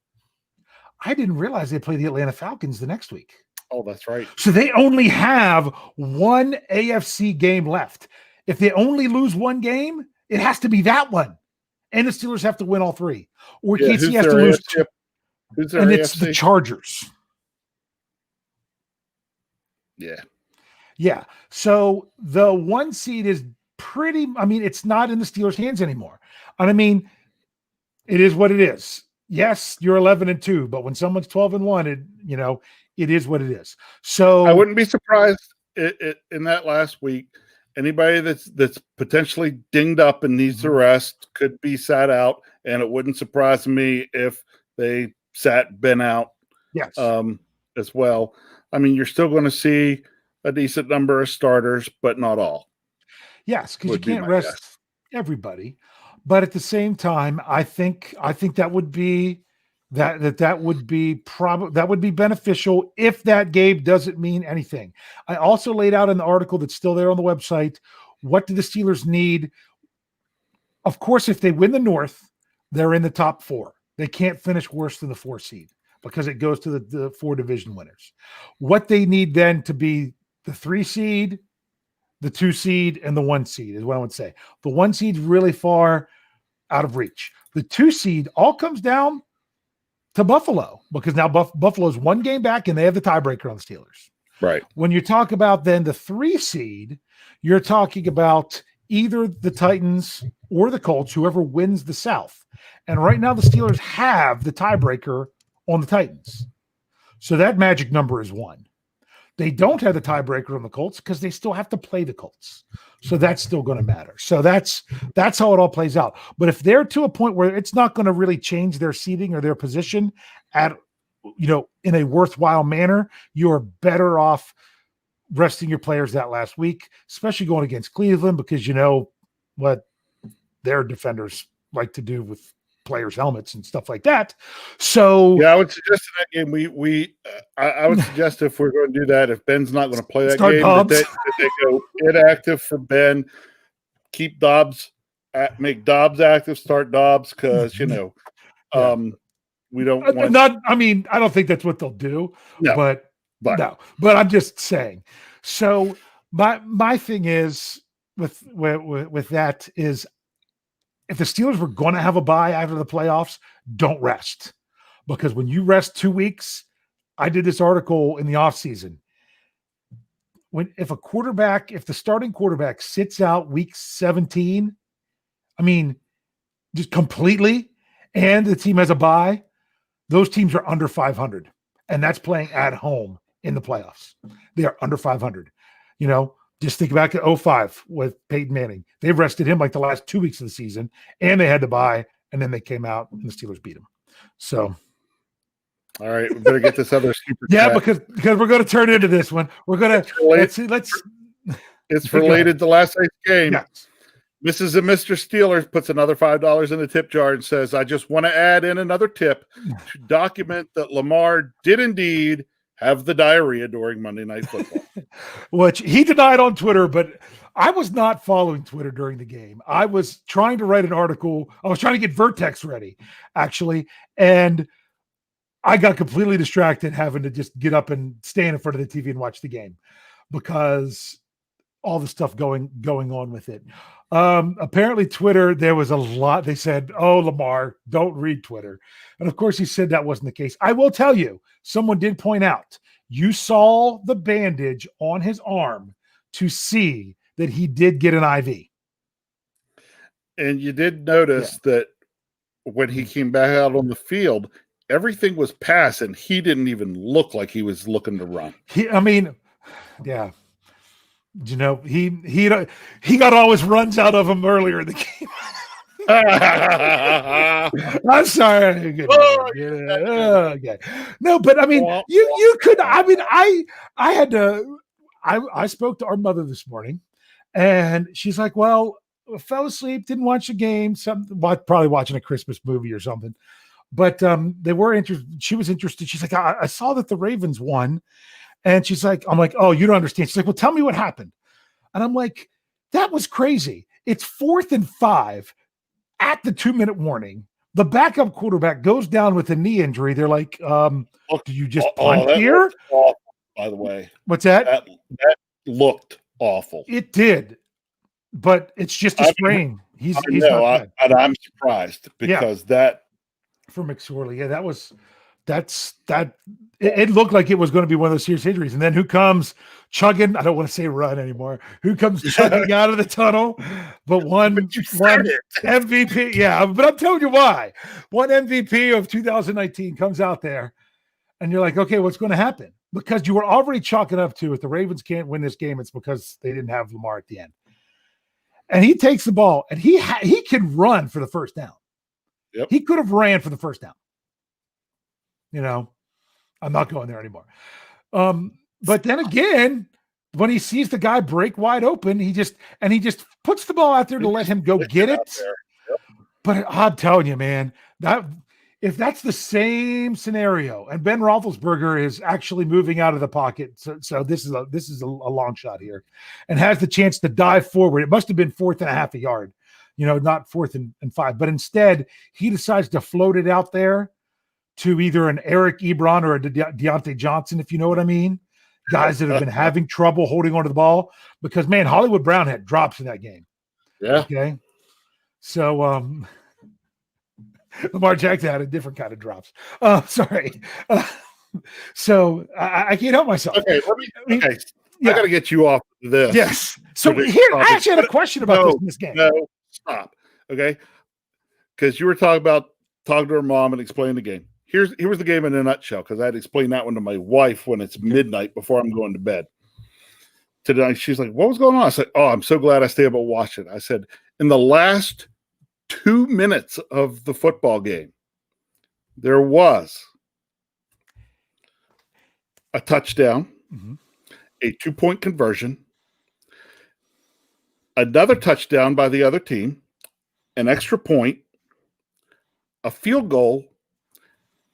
I didn't realize they play the Atlanta Falcons the next week. Oh, that's right. So they only have 1 AFC game left. If they only lose 1 game, it has to be that one. And the Steelers have to win all 3. Or KC has to lose 2. And it's the Chargers. Yeah. Yeah. So the 1 seed is it's not in the Steelers' hands anymore. And I mean, it is what it is. Yes, you're 11-2, but when someone's 12-1, it is what it is. So I wouldn't be surprised in that last week. Anybody that's potentially dinged up and needs to rest could be sat out, and it wouldn't surprise me if they sat Ben out. Yes. As well. I mean, you're still going to see a decent number of starters, but not all. Yes, because you can't rest everybody. But at the same time, I think that would be that would be beneficial if that game doesn't mean anything. I also laid out in the article that's still there on the website, what do the Steelers need? Of course, if they win the North, they're in the top 4. They can't finish worse than the 4 seed because it goes to the 4 division winners. What they need then to be the 3 seed, the 2 seed, and the 1 seed is what I would say. The 1 seed's really far out of reach. The 2 seed all comes down to Buffalo, because now Buffalo's 1 game back and they have the tiebreaker on the Steelers. Right. When you talk about then the 3 seed, you're talking about either the Titans or the Colts, whoever wins the South. And right now the Steelers have the tiebreaker on the Titans. So that magic number is 1. They don't have the tiebreaker on the Colts because they still have to play the Colts. So that's still going to matter. So that's how it all plays out. But if they're to a point where it's not going to really change their seeding or their position at in a worthwhile manner, you're better off resting your players that last week, especially going against Cleveland, because you know what their defenders like to do with players' helmets and stuff like that. So yeah, I would suggest in that game I would suggest if we're going to do that, if Ben's not going to play that Start game, that they go inactive for Ben, keep Dobbs, make Dobbs active, start Dobbs, because we don't want. I don't think that's what they'll do. No, but I'm just saying. So my thing is with that is, if the Steelers were going to have a bye after the playoffs, don't rest. Because when you rest 2 weeks, I did this article in the offseason. If the starting quarterback sits out week 17, just completely, and the team has a bye, those teams are under 500. And that's playing at home in the playoffs. They are under 500. Just think back to 2005 with Peyton Manning. They rested him like the last 2 weeks of the season, and they had to bye, and then they came out and the Steelers beat them. So, all right, we better get this other super. Yeah, because we're going to turn into this one. We're going to let's. It's related to last night's game. Yes. Mrs. and Mr. Steelers puts another $5 in the tip jar and says, "I just want to add in another tip to document that Lamar did indeed have the diarrhea during Monday Night Football." Which he denied on Twitter, but I was not following Twitter during the game. I was trying to write an article. I was trying to get Vertex ready, actually, and I got completely distracted having to just get up and stand in front of the TV and watch the game because all the stuff going on with it. Apparently Twitter, there was a lot. They said, "Oh, Lamar, don't read Twitter." And of course he said that wasn't the case. I will tell you, someone did point out, you saw the bandage on his arm to see that he did get an IV. And you did notice that when he came back out on the field, everything was pass, and he didn't even look like he was looking to run. Yeah. He got all his runs out of him earlier in the game. I'm sorry. Okay. No, but you could. I spoke to our mother this morning, and she's like, "Well, I fell asleep, didn't watch the game. Probably watching a Christmas movie or something." But they were interested. She was interested. She's like, I saw that the Ravens won. And she's like, I'm like, "Oh, you don't understand." She's like, "Well, tell me what happened." And I'm like, that was crazy. It's 4th and 5 at the 2-minute warning. The backup quarterback goes down with a knee injury. They're like, "Do you just punt here?" Awful, by the way. What's that? That looked awful. It did. But it's just a sprain. He's not good. And I'm surprised because that for McSorley. Yeah, it looked like it was going to be one of those serious injuries. And then who comes chugging? I don't want to say run anymore. Who comes chugging out of the tunnel? But one MVP. Yeah, but I'm telling you why. One MVP of 2019 comes out there, and you're like, okay, what's going to happen? Because you were already chalking up to, if the Ravens can't win this game, it's because they didn't have Lamar at the end. And he takes the ball, and he can run for the first down. Yep. He could have ran for the first down. I'm not going there anymore. But then again, when he sees the guy break wide open, he just puts the ball out there to let him go get it. Yep. But I'm telling you, man, that if that's the same scenario, and Ben Roethlisberger is actually moving out of the pocket, so this is a long shot here, and has the chance to dive forward. It must have been 4th and a half a yard, not 4th and 5. But instead, he decides to float it out there to either an Eric Ebron or a Deontay Johnson, if you know what I mean. Guys that have been having trouble holding onto the ball, because, man, Hollywood Brown had drops in that game. Yeah. Okay. So Lamar Jackson had a different kind of drops. Sorry. So I can't help myself. Okay. I got to get you off this. Yes. So here, I actually had a question about this game. No, stop. Okay. Because you were talking to her mom and explaining the game. Here was the game in a nutshell, because I had to explain that one to my wife when it's midnight before I'm going to bed. Today, she's like, "What was going on?" I said, "Oh, I'm so glad I stayed up and watched it." I said, in the last 2 minutes of the football game, there was a touchdown, Mhm. a 2-point conversion, another touchdown by the other team, an extra point, a field goal,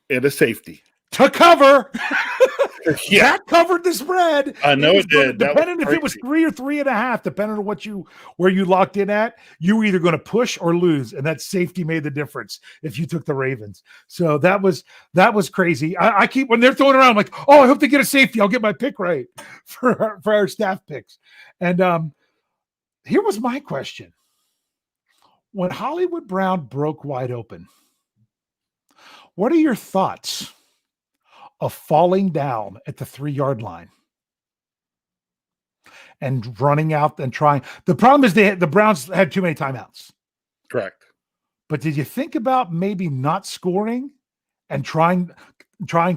and a safety. To cover. Yeah, That covered the spread. I know it did. That was Depending if it was crazy. 3 or 3.5, depending on where you locked in at, you were either going to push or lose, and that safety made the difference if you took the Ravens. So that was crazy. I keep when they're throwing around, I'm like, oh, I hope they get a safety. I'll get my pick right for our staff picks. And here was my question: when Hollywood Brown broke wide open, what are your thoughts of falling down at the 3-yard line and running out and trying? The problem is the Browns had too many timeouts. Correct. But did you think about maybe not scoring and trying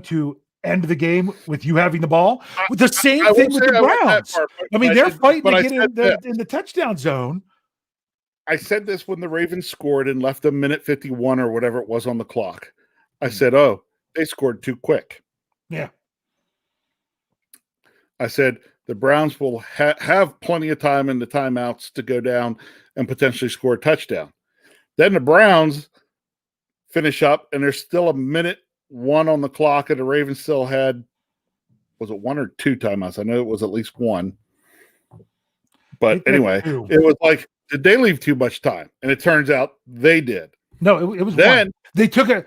to end the game with you having the ball? With the same thing with the Browns. I mean, they're fighting to get in the touchdown zone. I said this when the Ravens scored and left a minute 51 or whatever it was on the clock. I said, oh, they scored too quick. Yeah. I said the Browns will have plenty of time in the timeouts to go down and potentially score a touchdown. Then the Browns finish up, and there's still a minute 1 on the clock, and the Ravens still had, was it 1 or 2 timeouts? I know it was at least 1. But anyway, it was like, did they leave too much time? And it turns out they did. No, it was then 1. They took a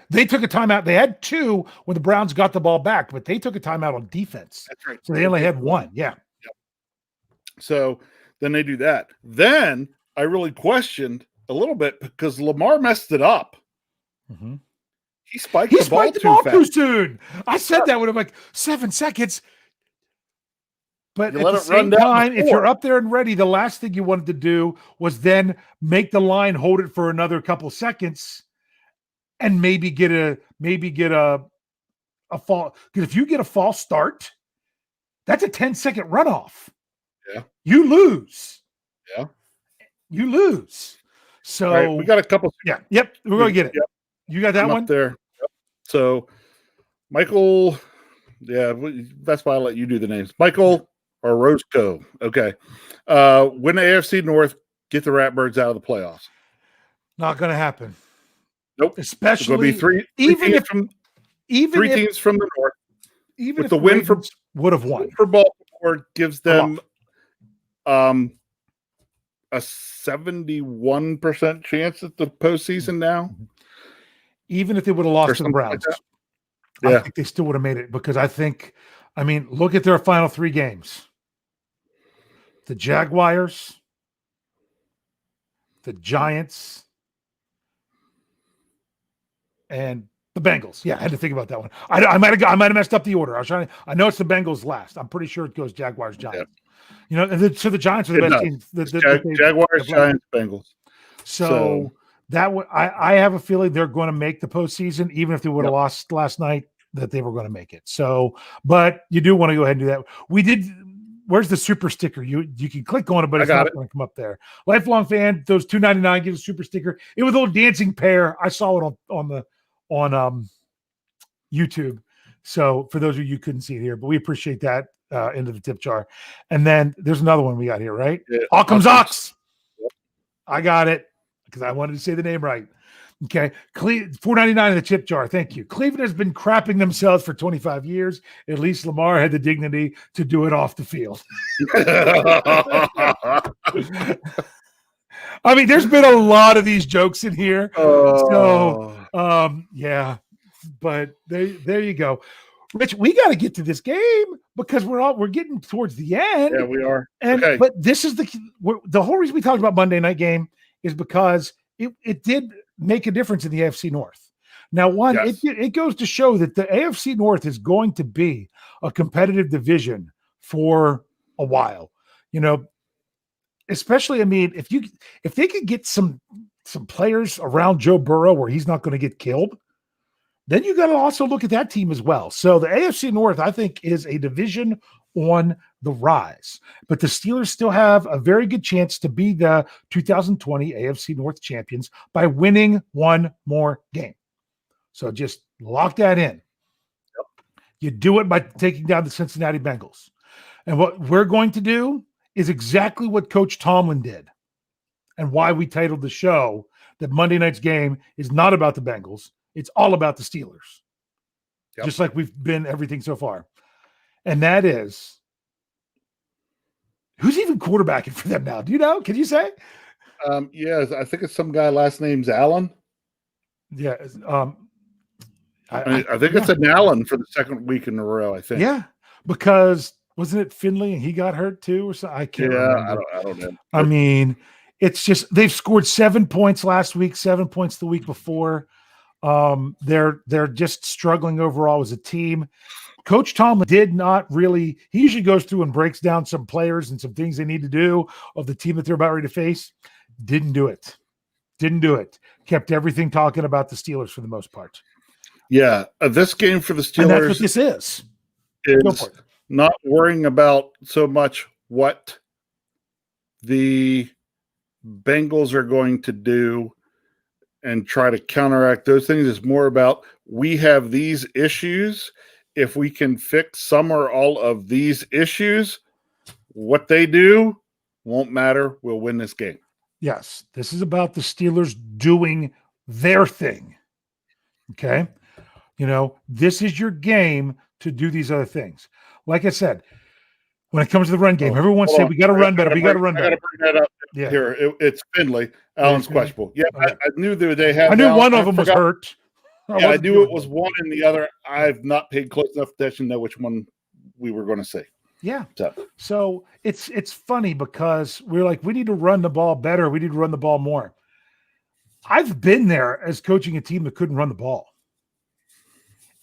timeout. They had 2 when the Browns got the ball back, but they took a timeout on defense. That's right. So they only had 1. Yeah. Yep. So then they do that. Then I really questioned a little bit because Lamar messed it up. Mm-hmm. He spiked the ball too soon. I said that when I'm like 7 seconds. But at the same time, if you're up there and ready, the last thing you wanted to do was then make the line hold it for another couple seconds and maybe get a fall. Because if you get a false start, that's a 10-second runoff. Yeah. You lose. Yeah. You lose. So right, we got a couple. Yeah. Yep. We're going to get it. Yep. You got that one? Up there. Yep. So Michael, yeah, that's why I let you do the names. Michael or Roscoe. Okay. Win the AFC North, get the Ratbirds out of the playoffs. Not going to happen. Nope. Especially going to be three teams from the North. Even if the win for would have won for Baltimore gives them a 71% chance at the postseason now. Even if they would have lost to the Browns, I think they still would have made it because look at their final 3 games. The Jaguars, the Giants, and the Bengals. Yeah, I had to think about that one. I might have messed up the order. I know it's the Bengals last. I'm pretty sure it goes Jaguars, Giants. Yeah. So the Giants are the best teams. Jaguars, Giants, Bengals. So that I have a feeling they're going to make the postseason, even if they would have lost last night. That they were going to make it. So, but you do want to go ahead and do that. We did. Where's the super sticker? You can click on it, but it's not going to come up there. Lifelong fan, those $2.99 gives a super sticker. It was a little dancing pear. I saw it on YouTube. So for those of you who couldn't see it here, but we appreciate that into the tip jar. And then there's another one we got here, right? Yeah. Occam's Ox. Yep. I got it because I wanted to say the name right. Okay, $4.99 in the tip jar. Thank you. Cleveland has been crapping themselves for 25 years. At least Lamar had the dignity to do it off the field. There's been a lot of these jokes in here. Yeah. But there you go. Rich, we got to get to this game because we're getting towards the end. Yeah, we are. But this is the whole reason we talked about Monday night game is because it did make a difference in the AFC North. Now, it goes to show that the AFC North is going to be a competitive division for a while. Especially, if they could get some players around Joe Burrow where he's not going to get killed, then you got to also look at that team as well. So the AFC North, I think, is a division on the rise. But the Steelers still have a very good chance to be the 2020 AFC North champions by winning one more game. So just lock that in. You do it by taking down the Cincinnati Bengals. And what we're going to do is exactly what Coach Tomlin did, and why we titled the show that Monday night's game is not about the Bengals. It's all about the Steelers, just like we've been everything so far. And that is, who's even quarterbacking for them now? Do you know? Can you say? Yeah, I think it's some guy. Last name's Allen. Yeah. I think it's an Allen for the second week in a row. I think. Yeah, because wasn't it Finley and he got hurt too, or something? I can't remember. I don't know. I mean, it's just they've scored 7 points last week, 7 points the week before. They're just struggling overall as a team. Coach Tomlin did not really. He usually goes through and breaks down some players and some things they need to do of the team that they're about ready to face. Didn't do it. Kept everything talking about the Steelers for the most part. Yeah, this game for the Steelers. And that's what this is not worrying about so much what the Bengals are going to do and try to counteract those things. It's more about we have these issues. If we can fix some or all of these issues, what they do won't matter. We'll win this game. Yes, this is about the Steelers doing their thing. Okay? This is your game to do these other things. Like I said, when it comes to the run game, everyone say we got to run better. We got to run better. I got to bring that up here. It's Finley. Allen's questionable. Yeah, okay. I knew that they had. I knew one of them was hurt. I knew it was one and the other. I've not paid close enough attention to know which one we were going to see. Yeah. So it's funny because we're like, we need to run the ball better. We need to run the ball more. I've been there as coaching a team that couldn't run the ball.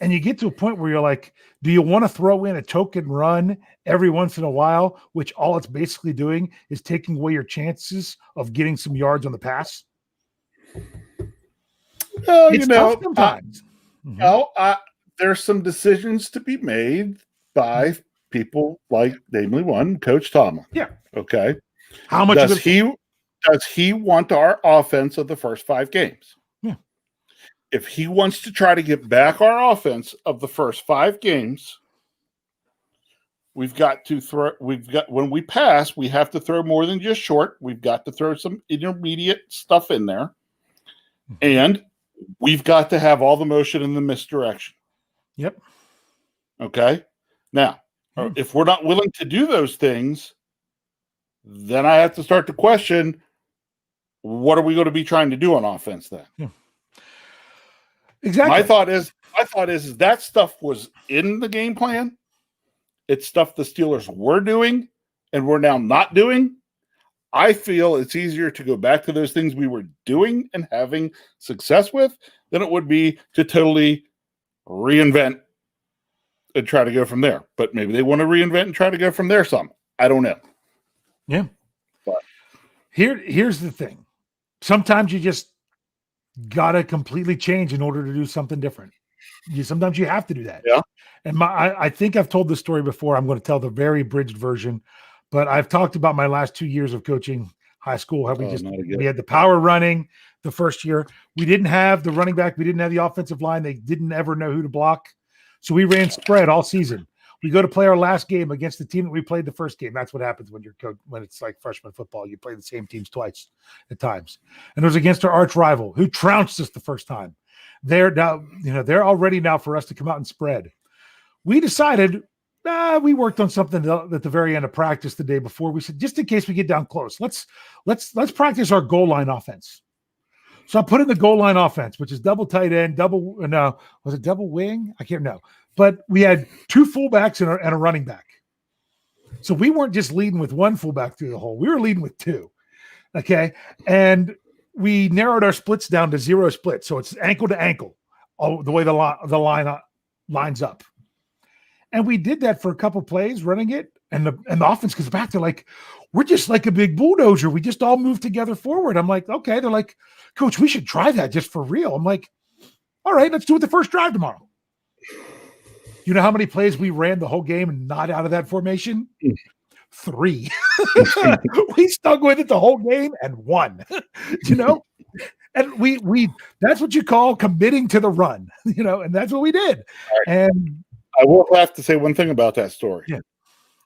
And you get to a point where you're like, do you want to throw in a token run every once in a while, which all it's basically doing is taking away your chances of getting some yards on the pass? It's tough sometimes. There's some decisions to be made by people like, namely one, Coach Tomlin. Yeah. Okay. How much does he want our offense of the first 5 games? Yeah. If he wants to try to get back our offense of the first 5 games, we've got to throw. When we pass, we have to throw more than just short. We've got to throw some intermediate stuff in there, and we've got to have all the motion in the misdirection. Yep. Okay. Now, if we're not willing to do those things, then I have to start to question, what are we going to be trying to do on offense then? Yeah. Exactly. My thought is that stuff was in the game plan. It's stuff the Steelers were doing and we're now not doing. I feel it's easier to go back to those things we were doing and having success with than it would be to totally reinvent and try to go from there. But maybe they want to reinvent and try to go from there some. I don't know. Yeah. But here's the thing. Sometimes you just got to completely change in order to do something different. Sometimes you have to do that. Yeah. And I think I've told this story before. I'm going to tell the very abridged version, but I've talked about my last 2 years of coaching high school. How we had the power running the first year. We didn't have the running back. We didn't have the offensive line. They didn't ever know who to block. So we ran spread all season. We go to play our last game against the team that we played the first game. That's what happens when when it's like freshman football. You play the same teams twice at times. And it was against our arch rival who trounced us the first time. They're already now for us to come out and spread. We decided, we worked on something at the very end of practice the day before. We said, just in case we get down close, let's practice our goal line offense. So I put in the goal line offense, which is double tight end, was it double wing? I can't know. But we had 2 fullbacks and a running back. So we weren't just leading with 1 fullback through the hole. We were leading with 2. Okay. And we narrowed our splits down to 0 split. So it's ankle to ankle, the way the line lines up. And we did that for a couple plays running it. And the offense goes back to like, we're just like a big bulldozer. We just all move together forward. I'm like, okay. They're like, Coach, we should try that just for real. I'm like, all right, let's do it the first drive tomorrow. You know how many plays we ran the whole game and not out of that formation? 3. We stuck with it the whole game and won. And we that's what you call committing to the run, and that's what we did. Right. And I will have to say one thing about that story. Yeah.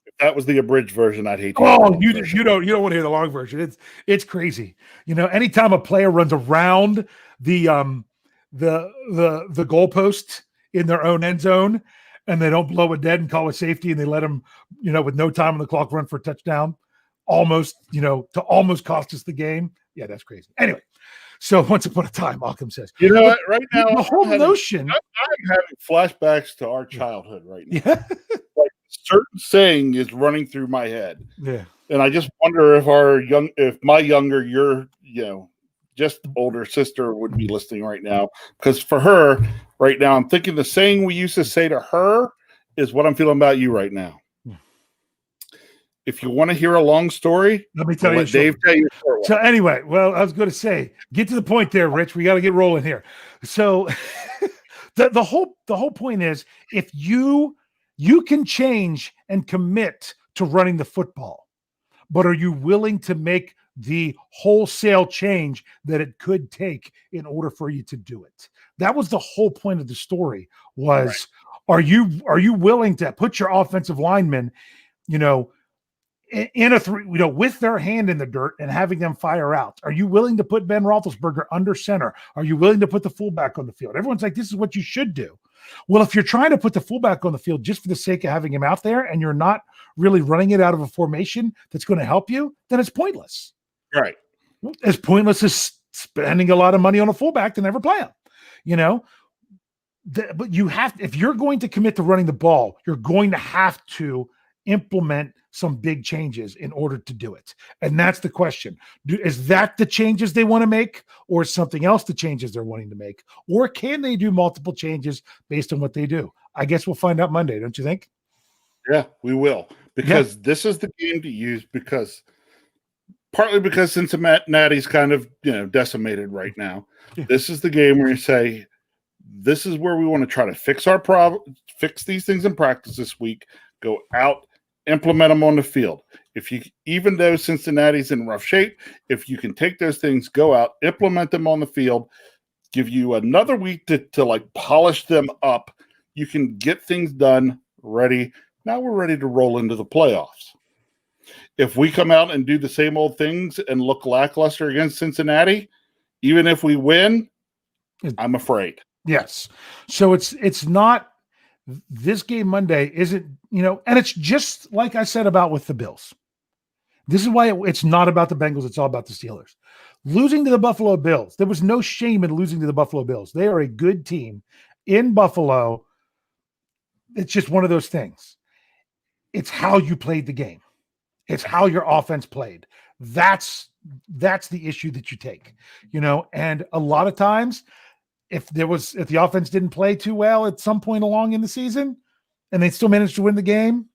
If that was the abridged version, I'd hate to hear the long version. You don't want to hear the long version. It's crazy. Anytime a player runs around the goalpost in their own end zone and they don't blow it dead and call it safety and they let them, with no time on the clock run for a touchdown, almost cost us the game. Yeah, that's crazy. Anyway, so once upon a time, Malcolm says, you know what? Right now, the whole notion. I'm having flashbacks to our childhood right now. Yeah. Like certain saying is running through my head. Yeah. And I just wonder if my younger, just older sister would be listening right now. Because for her, right now, I'm thinking the saying we used to say to her is what I'm feeling about you right now. If you want to hear a long story, let me tell you. Dave tell you. So anyway, well, I was going to say, get to the point there, Rich. We got to get rolling here. So the whole point is, if you can change and commit to running the football, but are you willing to make the wholesale change that it could take in order for you to do it? That was the whole point of the story. Was right. Are you willing to put your offensive linemen, in a three, with their hand in the dirt and having them fire out? Are you willing to put Ben Roethlisberger under center? Are you willing to put the fullback on the field? Everyone's like, this is what you should do. Well, if you're trying to put the fullback on the field just for the sake of having him out there and you're not really running it out of a formation that's going to help you, then it's pointless. Right. As pointless as spending a lot of money on a fullback to never play him, but you have, if you're going to commit to running the ball, you're going to have to implement some big changes in order to do it. And that's the question. Is that the changes they want to make, or is something else the changes they're wanting to make? Or can they do multiple changes based on what they do? I guess we'll find out Monday, don't you think? Yeah, we will. Because this is the game to use, partly because Cincinnati's kind of, decimated right now. Yeah. This is the game where you say, this is where we want to try to fix these things in practice this week, go out, implement them on the field. Even though Cincinnati's in rough shape, if you can take those things, go out, implement them on the field, give you another week to like polish them up, you can get things done, ready. Now we're ready to roll into the playoffs. If we come out and do the same old things and look lackluster against Cincinnati, even if we win, I'm afraid. Yes. So it's not, this game Monday isn't, and it's just like I said about with the Bills. This is why it's not about the Bengals. It's all about the Steelers. Losing to the Buffalo Bills. There was no shame in losing to the Buffalo Bills. They are a good team in Buffalo. It's just one of those things. It's how you played the game. It's how your offense played. That's the issue that you take, and a lot of times, if the offense didn't play too well at some point along in the season and they still managed to win the game,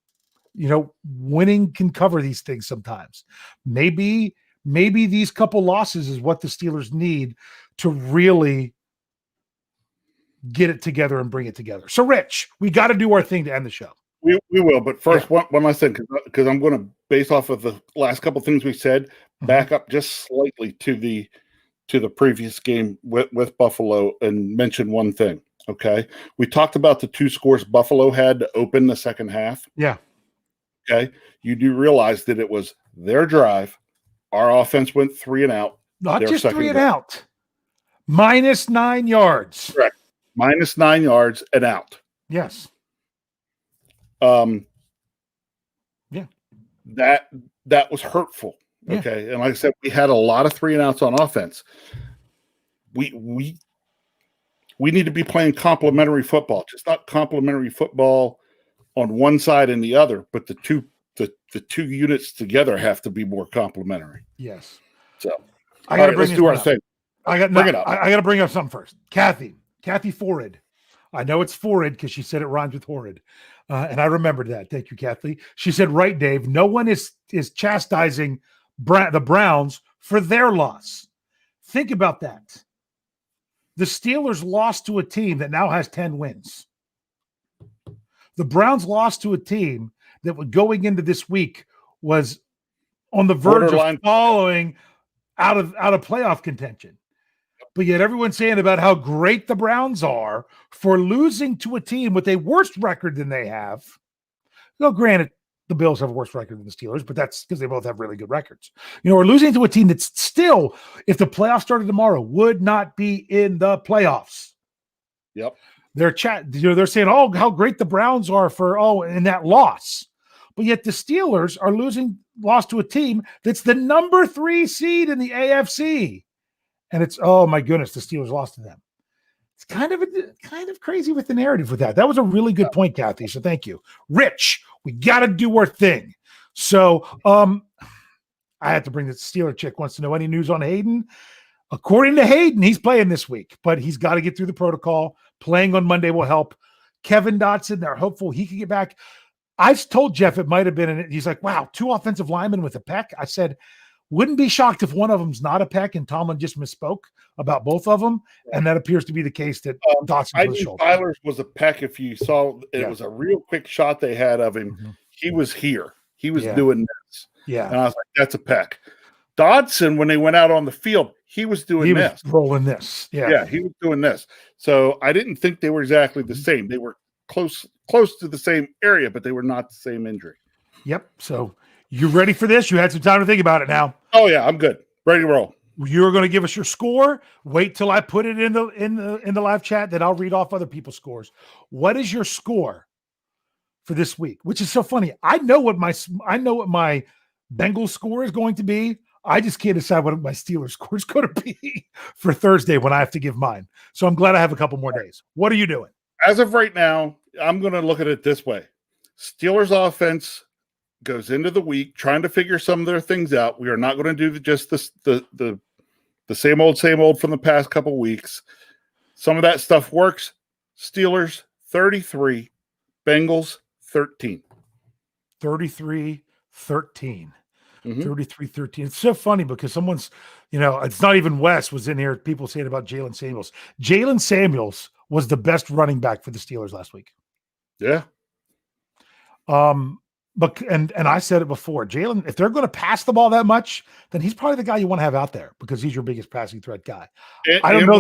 winning can cover these things sometimes. Maybe these couple losses is what the Steelers need to really get it together and bring it together. So, Rich, we got to do our thing to end the show. We will, but first, one last thing, because I'm going to, based off of the last couple of things we said, back up just slightly to the previous game with Buffalo and mention one thing, okay? We talked about the 2 scores Buffalo had to open the second half. Yeah. Okay? You do realize that it was their drive. Our offense went 3 and out. Not just 3 and out. Minus 9 yards. Correct. Minus 9 yards and out. Yes. Yeah. That was hurtful. Okay. Yeah. And like I said, we had a lot of 3 and outs on offense. We need to be playing complementary football, just not complementary football on one side and the other, but the two units together have to be more complementary. Yes. So I got to let's do our thing. I got to bring up something first. Kathy Forrid. I know it's Forrid because she said it rhymes with horrid. And I remembered that. Thank you, Kathy. She said, right, Dave, no one is chastising the Browns for their loss. Think about that. The Steelers lost to a team that now has 10 wins. The Browns lost to a team that going into this week was on the verge of falling out of playoff contention. but yet everyone's saying about how great the Browns are for losing to a team with a worse record than they have. Now, granted, the Bills have a worse record than the Steelers, but that's because they both have really good records. We're losing to a team that's still, if the playoffs started tomorrow, would not be in the playoffs. Yep. They're saying, oh, how great the Browns are in that loss. But yet the Steelers are lost to a team that's the number 3 seed in the AFC. And it's, oh my goodness, the Steelers lost to them. It's kind of crazy with the narrative with that. That was a really good point, Kathy. So thank you. Rich, we got to do our thing. So I had to bring the Steeler chick wants to know any news on Hayden. According to Hayden, he's playing this week, but he's got to get through the protocol. Playing on Monday will help. Kevin Dotson, they're hopeful he can get back. I told Jeff it might have been, and he's like, wow, 2 offensive linemen with a pec. I said, wouldn't be shocked if one of them's not a pec, and Tomlin just misspoke about both of them, and that appears to be the case that Dotson was shoulder. Tyler's was a pec. If you saw, it was a real quick shot they had of him. Mm-hmm. He was here. He was doing this. Yeah. And I was like, that's a pec. Dodson, when they went out on the field, he was doing this. Rolling this. Yeah. Yeah, he was doing this. So I didn't think they were exactly the same. They were close to the same area, but they were not the same injury. Yep. So you ready for this? You had some time to think about it now. Oh yeah, I'm good. Ready to roll. You're going to give us your score. Wait till I put it in the live chat, then I'll read off other people's scores. What is your score for this week? Which is so funny. I know what my Bengals score is going to be. I just can't decide what my Steelers score is going to be for Thursday when I have to give mine. So I'm glad I have a couple more days. What are you doing? As of right now, I'm going to look at it this way. Steelers offense goes into the week trying to figure some of their things out. We are not going to do just the same old from the past couple of weeks. Some of that stuff works. Steelers 33, Bengals 13. 33-13. 33-13. It's so funny because someone's, it's not even Wes was in here. People saying about Jalen Samuels. Jalen Samuels was the best running back for the Steelers last week. Yeah. But I said it before, Jalen, if they're going to pass the ball that much, then he's probably the guy you want to have out there because he's your biggest passing threat guy. I don't know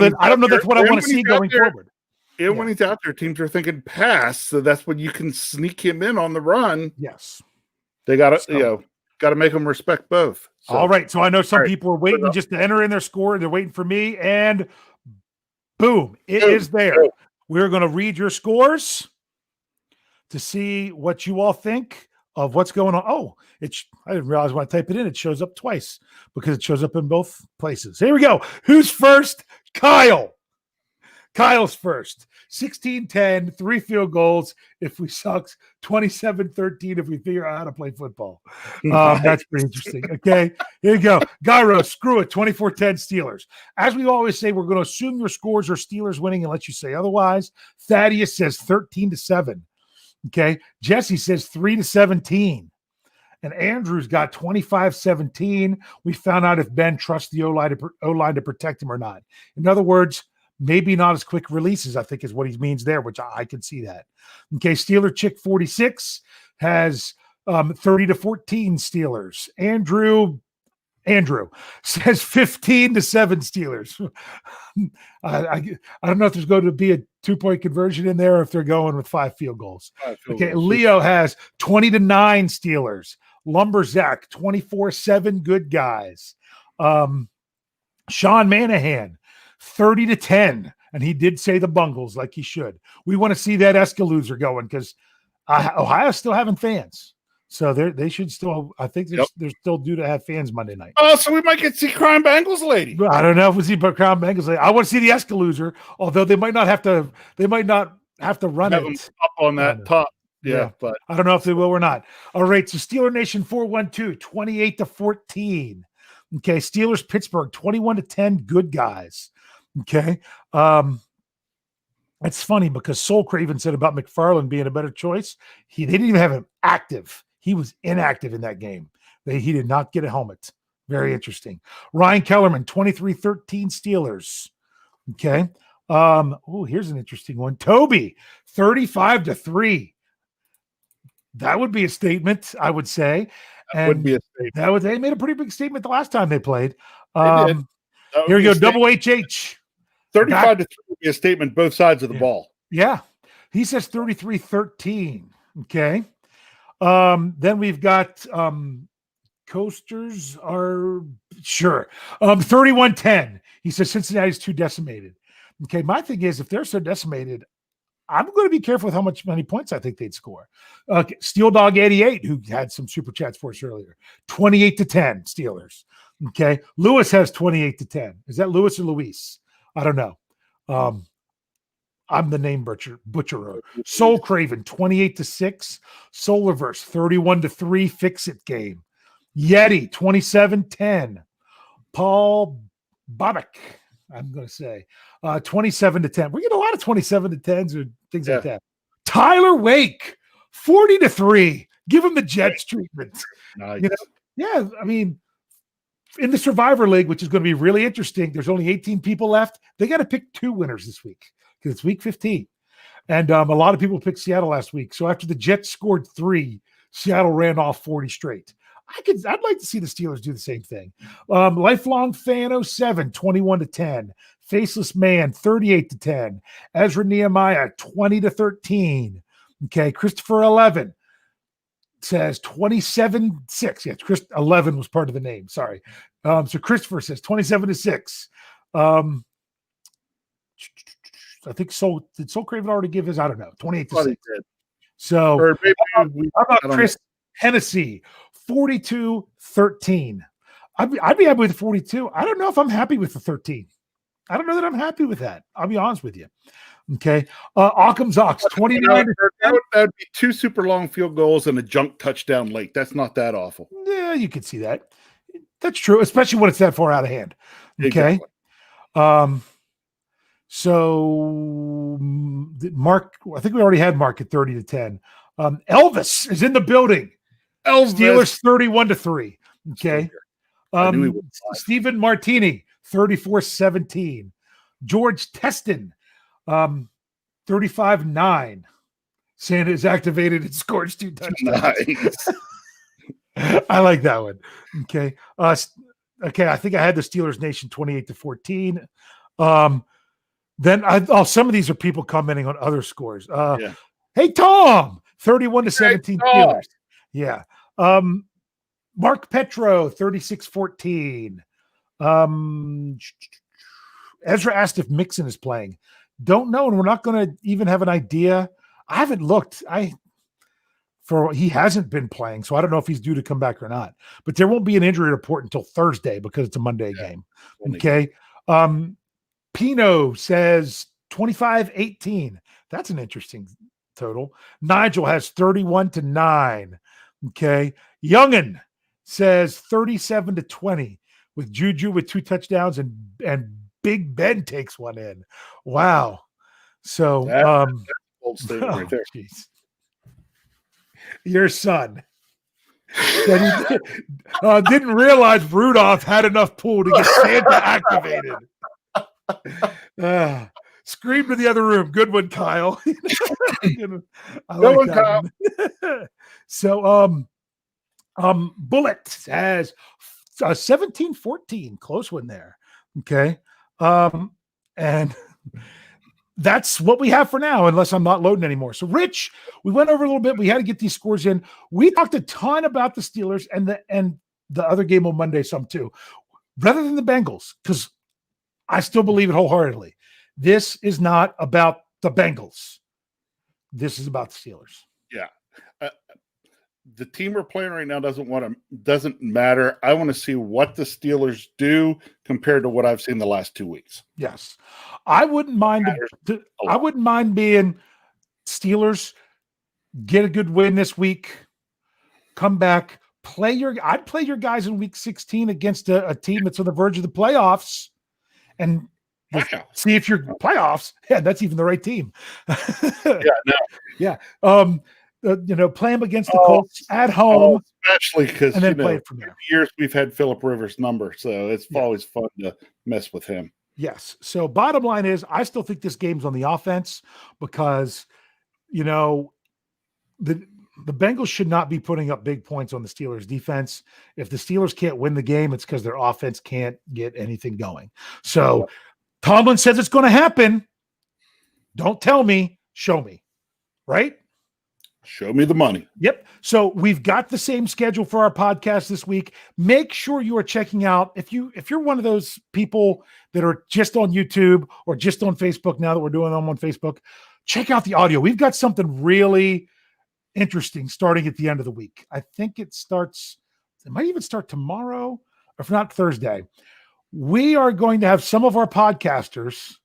that's what I want to see going forward. And when he's out there, teams are thinking pass, so that's when you can sneak him in on the run. Yes. They got to make them respect both. So. All right. So I know some people are waiting just to enter in their score. They're waiting for me, and boom, it is there. Boom. We're going to read your scores to see what you all think of what's going on. Oh, I didn't realize when I type it in, it shows up twice because it shows up in both places. Here we go. Who's first? Kyle. Kyle's first. 16-10, 3 field goals. If we suck, 27-13 if we figure out how to play football. That's pretty interesting. Okay, here you go. Gyro, screw it, 24-10 Steelers. As we always say, we're going to assume your scores are Steelers winning and let you say otherwise. Thaddeus says 13-7. Okay, Jesse says 3-17. And Andrew's got 25-17. We found out if Ben trusts the O-line to protect him or not. In other words, maybe not as quick releases, I think is what he means there, which I can see that. Okay, Steeler Chick 46 has 30-14 Steelers. Andrew says 15-7 Steelers. I don't know if there's going to be a 2-point conversion in there or if they're going with 5 field goals. Okay, Leo has 20-9 Steelers. Lumberzack 24-7 good guys. Sean Manahan 30-10, and he did say the Bungles like he should. We want to see that Escalooser going because Ohio's still having fans. So they should still. I think they're still due to have fans Monday night. Oh, so we might get to see Crime Bengals lady. I don't know if we see Crime Bengals lady. I want to see the Escalooser, although they might not have to. They might not have to run it up on that top. Yeah, but I don't know if they will or not. All right, so Steeler Nation 412, 28-14. Okay, Steelers Pittsburgh 21-10. Good guys. Okay, it's funny because Soul Craven said about McFarland being a better choice. They didn't even have him active. He was inactive in that game. He did not get a helmet. Very interesting. Ryan Kellerman, 23-13 Steelers. Okay. Here's an interesting one. Toby, 35-3. That would be a statement, I would say. That would be a statement. They made a pretty big statement the last time they played. Here we go. Double HH. 35 to 3 would be a statement both sides of the ball. Yeah. He says 33-13. Okay. Then we've got coasters are sure. 31-10. He says Cincinnati's too decimated. Okay. My thing is, if they're so decimated, I'm going to be careful with many points I think they'd score. Steel Dog 88, who had some super chats for us earlier, 28-10 Steelers. Okay. Lewis has 28-10. Is that Lewis or Luis? I don't know. I'm the name butcherer. Soul Craven 28-6. Solarverse 31-3. Fix It game. Yeti 27-10. Paul Bobbick, I'm going to say 27-10. We get a lot of 27-10s or things like that. Tyler Wake 40-3. Give him the Jets treatment. Nice. You know? Yeah, I mean, in the Survivor League, which is going to be really interesting, there's only 18 people left. They got to pick 2 winners this week because it's week 15. And a lot of people picked Seattle last week. So after the Jets scored 3, Seattle ran off 40 straight. I'd like to see the Steelers do the same thing. Lifelong Fan 07, 21-10. Faceless Man, 38-10. Ezra Nehemiah, 20-13. Okay, Christopher 11 says 27-6. Yeah, Chris 11 was part of the name. Sorry. So Christopher says 27-6. I think did Soul Craven already give his? I don't know. 28-6. So how about Chris Hennessy? 42-13. I'd be happy with 42. I don't know if I'm happy with the 13. I don't know that I'm happy with that. I'll be honest with you. Okay. Occam's Ox, 29. That would be 2 super long field goals and a junk touchdown late. That's not that awful. Yeah, you could see that. That's true, especially when it's that far out of hand. Okay. Exactly. So Mark, I think we already had Mark at 30-10. Elvis is in the building. Elvis. Steelers 31-3. Okay. Stephen Martini, 34-17. George Teston, 35-9. Santa is activated and scores 2 touchdowns. Nice. I like that one. Okay. Okay. I think I had the Steelers Nation 28-14. Then some of these are people commenting on other scores. Hey, Tom, 31-17 Steelers. Yeah. Mark Petro, 36-14. Ezra asked if Mixon is playing. Don't know, and we're not going to even have an idea. I haven't looked. He hasn't been playing, so I don't know if he's due to come back or not. But there won't be an injury report until Thursday because it's a Monday game. Okay. Pino says 25-18. That's an interesting total. Nigel has 31-9. Okay. Youngin says 37-20 with Juju with 2 touchdowns and Big Ben takes one in. Wow. So that's bold statement right there. Geez. Your son didn't realize Rudolph had enough pull to get Santa activated. Scream to the other room. Good one, Kyle. Good one, Kyle. So Bullet has 17-14. Close one there. Okay. And that's what we have for now, unless I'm not loading anymore. So, Rich, we went over a little bit. We had to get these scores in. We talked a ton about the Steelers and the other game on Monday, some too, rather than the Bengals, because I still believe it wholeheartedly. This is not about the Bengals. This is about the Steelers. Yeah. The team we're playing right now doesn't matter. I want to see what the Steelers do compared to what I've seen the last 2 weeks. Yes. I wouldn't mind being Steelers, get a good win this week, come back, I'd play your guys in week 16 against a team that's on the verge of the playoffs and see if you're playoffs. Yeah, that's even the right team. Yeah. Play them against the Colts at home. Especially because, and then play it from there. For years we've had Phillip Rivers' number, so it's always fun to mess with him. Yes. So bottom line is I still think this game's on the offense because, the Bengals should not be putting up big points on the Steelers defense. If the Steelers can't win the game, it's because their offense can't get anything going. So Tomlin says it's going to happen. Don't tell me, show me, right? Show me the money. Yep. So we've got the same schedule for our podcast this week. Make sure you are checking out. If you're one of those people that are just on YouTube or just on Facebook now that we're doing them on Facebook, check out the audio. We've got something really interesting starting at the end of the week. I think it might even start tomorrow, or if not Thursday. We are going to have some of our podcasters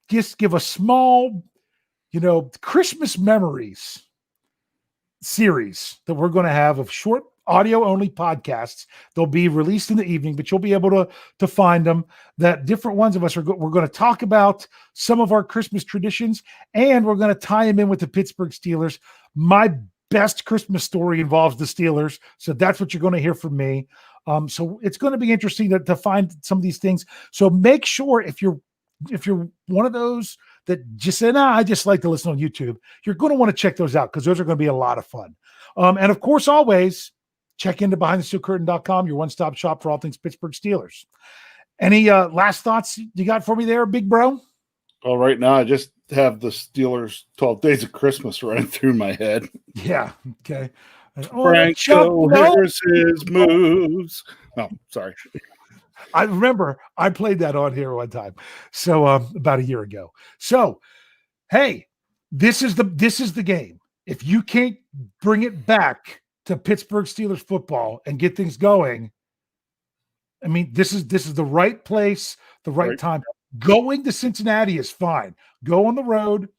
just give a small, Christmas memories series that we're going to have of short audio only podcasts. They'll be released in the evening, but you'll be able to find them. That different ones of us we're going to talk about some of our Christmas traditions, and we're going to tie them in with the Pittsburgh Steelers. My best Christmas story involves the Steelers, so that's what you're going to hear from me. So it's going to be interesting to find some of these things. So make sure if you're one of those that just say, I just like to listen on YouTube, you're going to want to check those out because those are going to be a lot of fun. And of course, always check into BehindTheSteelCurtain.com, your one-stop shop for all things Pittsburgh Steelers. Any last thoughts you got for me there, Big Bro? Well, right now I just have the Steelers 12 Days of Christmas running through my head. Yeah. Okay. Franco, here's his moves. Oh, sorry. I remember I played that on here one time. So about a year ago. So, hey, this is the game. If you can't bring it back to Pittsburgh Steelers football and get things going, I mean, this is the right place, the right time. Going to Cincinnati is fine. Go on the road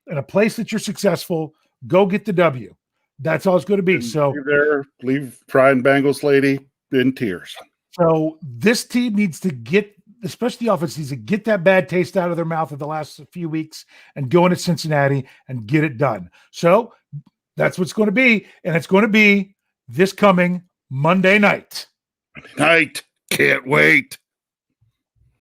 in a place that you're successful. Go get the W. That's all it's going to be. So leave crying Bengals lady in tears. So this team needs to get, especially the offense, needs to get that bad taste out of their mouth of the last few weeks and go into Cincinnati and get it done. So that's what's going to be. And it's going to be this coming Monday night. Can't wait.